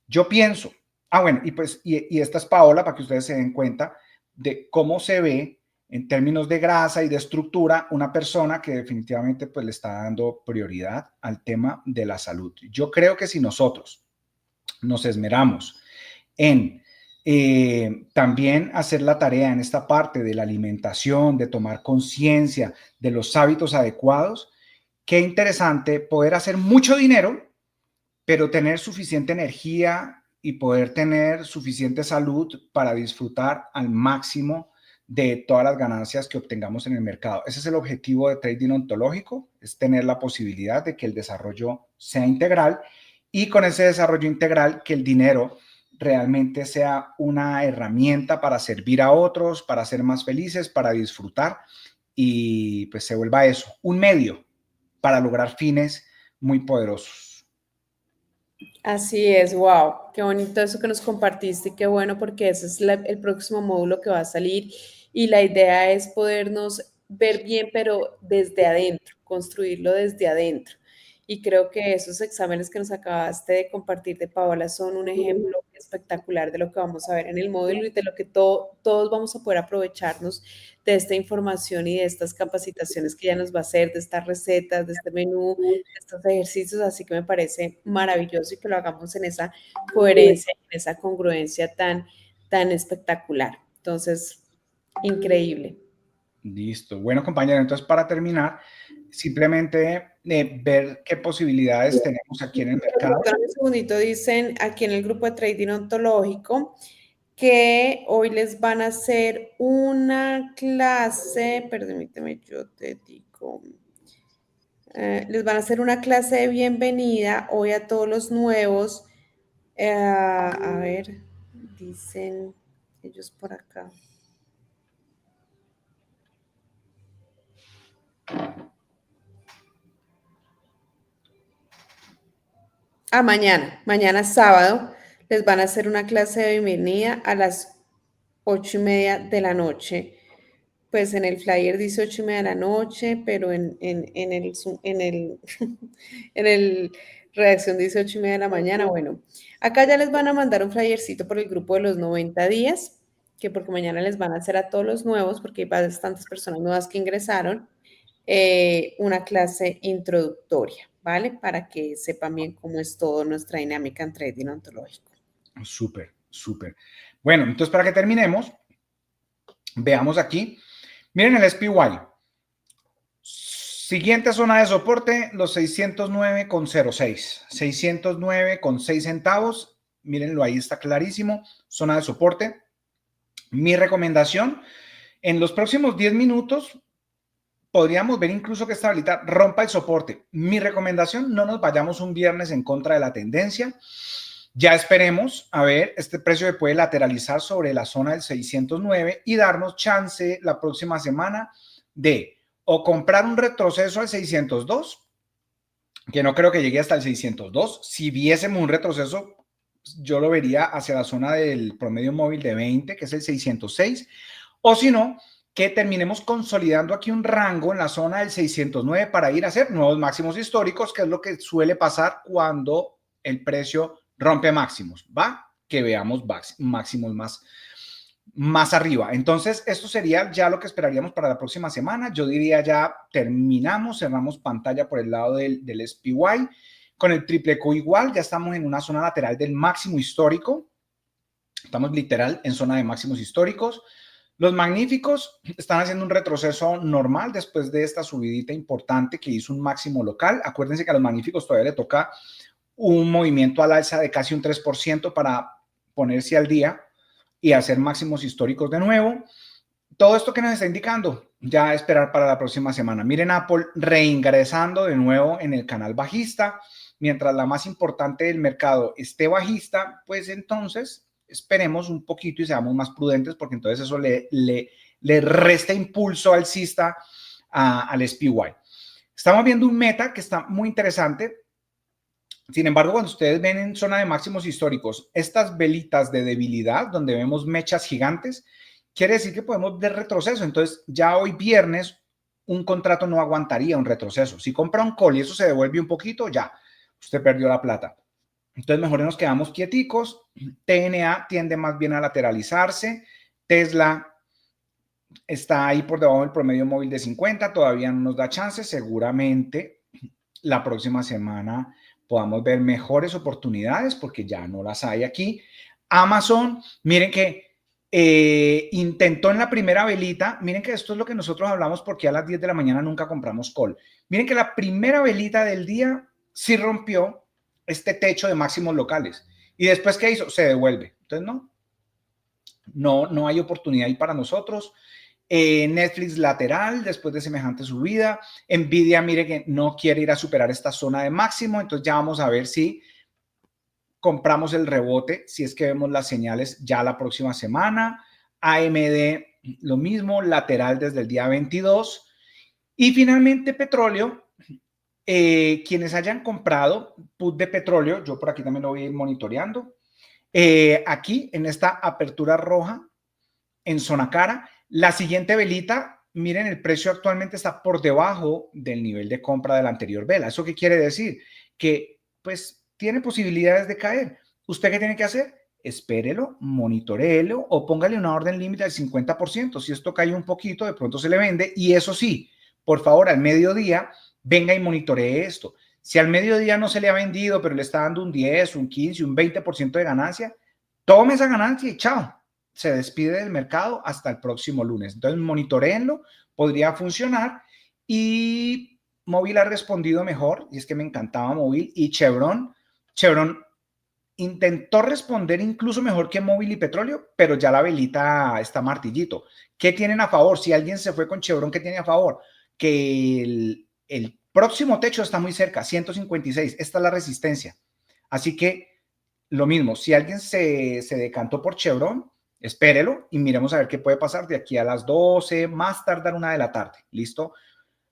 yo pienso, bueno, y esta es Paola para que ustedes se den cuenta de cómo se ve en términos de grasa y de estructura una persona que definitivamente pues le está dando prioridad al tema de la salud. Yo creo que si nosotros nos esmeramos en también hacer la tarea en esta parte de la alimentación, de tomar conciencia de los hábitos adecuados, qué interesante poder hacer mucho dinero, pero tener suficiente energía y poder tener suficiente salud para disfrutar al máximo de todas las ganancias que obtengamos en el mercado. Ese es el objetivo de trading ontológico, es tener la posibilidad de que el desarrollo sea integral y con ese desarrollo integral que el dinero realmente sea una herramienta para servir a otros, para ser más felices, para disfrutar y pues se vuelva eso, un medio para lograr fines muy poderosos. Así es, wow, qué bonito eso que nos compartiste y qué bueno porque ese es el próximo módulo que va a salir y la idea es podernos ver bien, pero desde adentro, construirlo desde adentro. Y creo que esos exámenes que nos acabaste de compartir de Paola son un ejemplo espectacular de lo que vamos a ver en el módulo y de lo que todos vamos a poder aprovecharnos de esta información y de estas capacitaciones que ella nos va a hacer, de estas recetas, de este menú, de estos ejercicios. Así que me parece maravilloso y que lo hagamos en esa coherencia, en esa congruencia tan espectacular. Entonces, increíble. Listo. Bueno, compañero, entonces para terminar, simplemente ver qué posibilidades tenemos aquí en el mercado. Un segundito, dicen aquí en el grupo de trading ontológico que hoy les van a hacer una clase, permíteme, yo te digo, les van a hacer una clase de bienvenida hoy a todos los nuevos. A ver, dicen ellos por acá. Mañana sábado, les van a hacer una clase de bienvenida a las 8:30 de la noche. Pues en el flyer dice 8:30 de la noche, pero en el redacción dice 8:30 de la mañana. Bueno, acá ya les van a mandar un flyercito por el grupo de los 90 días, que porque mañana les van a hacer a todos los nuevos, porque hay bastantes personas nuevas que ingresaron, una clase introductoria, ¿vale? Para que sepan bien cómo es toda nuestra dinámica en trading ontológico. Súper, súper. Bueno, entonces para que terminemos, veamos aquí. Miren el SPY. Siguiente zona de soporte, los 609,06. 609,6 centavos. Mírenlo, ahí está clarísimo. Zona de soporte. Mi recomendación, en los próximos 10 minutos, podríamos ver incluso que esta tablita rompa el soporte. Mi recomendación, no nos vayamos un viernes en contra de la tendencia. Ya esperemos, a ver, este precio se puede lateralizar sobre la zona del 609 y darnos chance la próxima semana de o comprar un retroceso al 602, que no creo que llegue hasta el 602. Si viésemos un retroceso, yo lo vería hacia la zona del promedio móvil de 20, que es el 606, o si no, que terminemos consolidando aquí un rango en la zona del 609 para ir a hacer nuevos máximos históricos, que es lo que suele pasar cuando el precio rompe máximos, ¿va? Que veamos máximos más arriba. Entonces, esto sería ya lo que esperaríamos para la próxima semana. Yo diría ya terminamos, cerramos pantalla por el lado del SPY. Con el triple Q igual, ya estamos en una zona lateral del máximo histórico. Estamos literal en zona de máximos históricos. Los magníficos están haciendo un retroceso normal después de esta subidita importante que hizo un máximo local. Acuérdense que a los magníficos todavía le toca un movimiento al alza de casi un 3% para ponerse al día y hacer máximos históricos de nuevo. Todo esto que nos está indicando, ya esperar para la próxima semana. Miren Apple reingresando de nuevo en el canal bajista, mientras la más importante del mercado esté bajista, pues entonces esperemos un poquito y seamos más prudentes, porque entonces eso le resta impulso alcista al SPY. Estamos viendo un meta que está muy interesante. Sin embargo, cuando ustedes ven en zona de máximos históricos estas velitas de debilidad, donde vemos mechas gigantes, quiere decir que podemos ver retroceso. Entonces, ya hoy viernes, un contrato no aguantaría un retroceso. Si compra un call y eso se devuelve un poquito, ya, usted perdió la plata. Entonces, mejor nos quedamos quieticos. TNA tiende más bien a lateralizarse. Tesla está ahí por debajo del promedio móvil de 50. Todavía no nos da chance. Seguramente la próxima semana podamos ver mejores oportunidades porque ya no las hay aquí. Amazon, miren que intentó en la primera velita, miren que esto es lo que nosotros hablamos porque a las 10 de la mañana nunca compramos call. Miren que la primera velita del día sí rompió este techo de máximos locales. Y después, ¿qué hizo? Se devuelve. Entonces, no hay oportunidad ahí para nosotros. Netflix lateral después de semejante subida. Nvidia, mire que no quiere ir a superar esta zona de máximo. Entonces, ya vamos a ver si compramos el rebote, si es que vemos las señales ya la próxima semana. AMD, lo mismo, lateral desde el día 22. Y finalmente, petróleo. Quienes hayan comprado put de petróleo, yo por aquí también lo voy a ir monitoreando. Aquí, en esta apertura roja, en zona cara, la siguiente velita, miren, el precio actualmente está por debajo del nivel de compra de la anterior vela. ¿Eso qué quiere decir? Que, pues, tiene posibilidades de caer. ¿Usted qué tiene que hacer? Espérelo, monitoreelo o póngale una orden límite del 50%. Si esto cae un poquito, de pronto se le vende. Y eso sí, por favor, al mediodía, venga y monitoree esto. Si al mediodía no se le ha vendido, pero le está dando un 10, un 15, un 20% de ganancia, tome esa ganancia y chao. Se despide del mercado hasta el próximo lunes. Entonces, monitoreenlo, podría funcionar. Y Móvil ha respondido mejor, y es que me encantaba Móvil. Y Chevron intentó responder incluso mejor que Móvil y Petróleo, pero ya la velita está martillito. ¿Qué tienen a favor? Si alguien se fue con Chevron, ¿qué tiene a favor? Que el próximo techo está muy cerca, 156. Esta es la resistencia. Así que lo mismo, si alguien se decantó por Chevron, espérelo y miremos a ver qué puede pasar de aquí a las 12, más tardar 1 de la tarde. ¿Listo?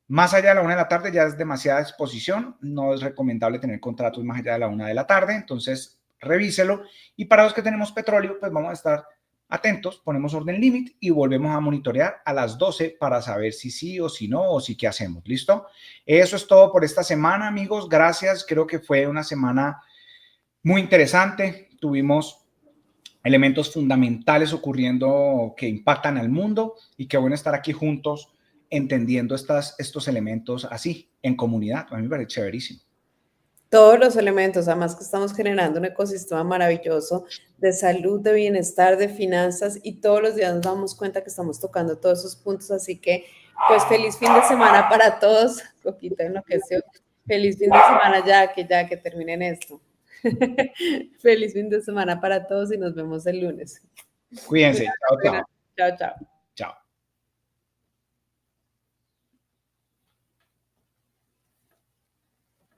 Más allá de la 1 de la tarde ya es demasiada exposición. No es recomendable tener contratos más allá de la 1 de la tarde. Entonces, revíselo. Y para los que tenemos petróleo, pues vamos a estar atentos, ponemos orden límite y volvemos a monitorear a las 12 para saber si sí o si no, o si qué hacemos. ¿Listo? Eso es todo por esta semana, amigos. Gracias. Creo que fue una semana muy interesante. Tuvimos elementos fundamentales ocurriendo que impactan al mundo y qué bueno estar aquí juntos entendiendo estos elementos así, en comunidad. A mí me parece chéverísimo. Todos los elementos, además que estamos generando un ecosistema maravilloso de salud, de bienestar, de finanzas y todos los días nos damos cuenta que estamos tocando todos esos puntos, así que pues feliz fin de semana para todos, Coquita enloqueció, feliz fin de semana ya que terminen esto. Feliz fin de semana para todos y nos vemos el lunes. Cuídense, chao, chao. Chao, chao.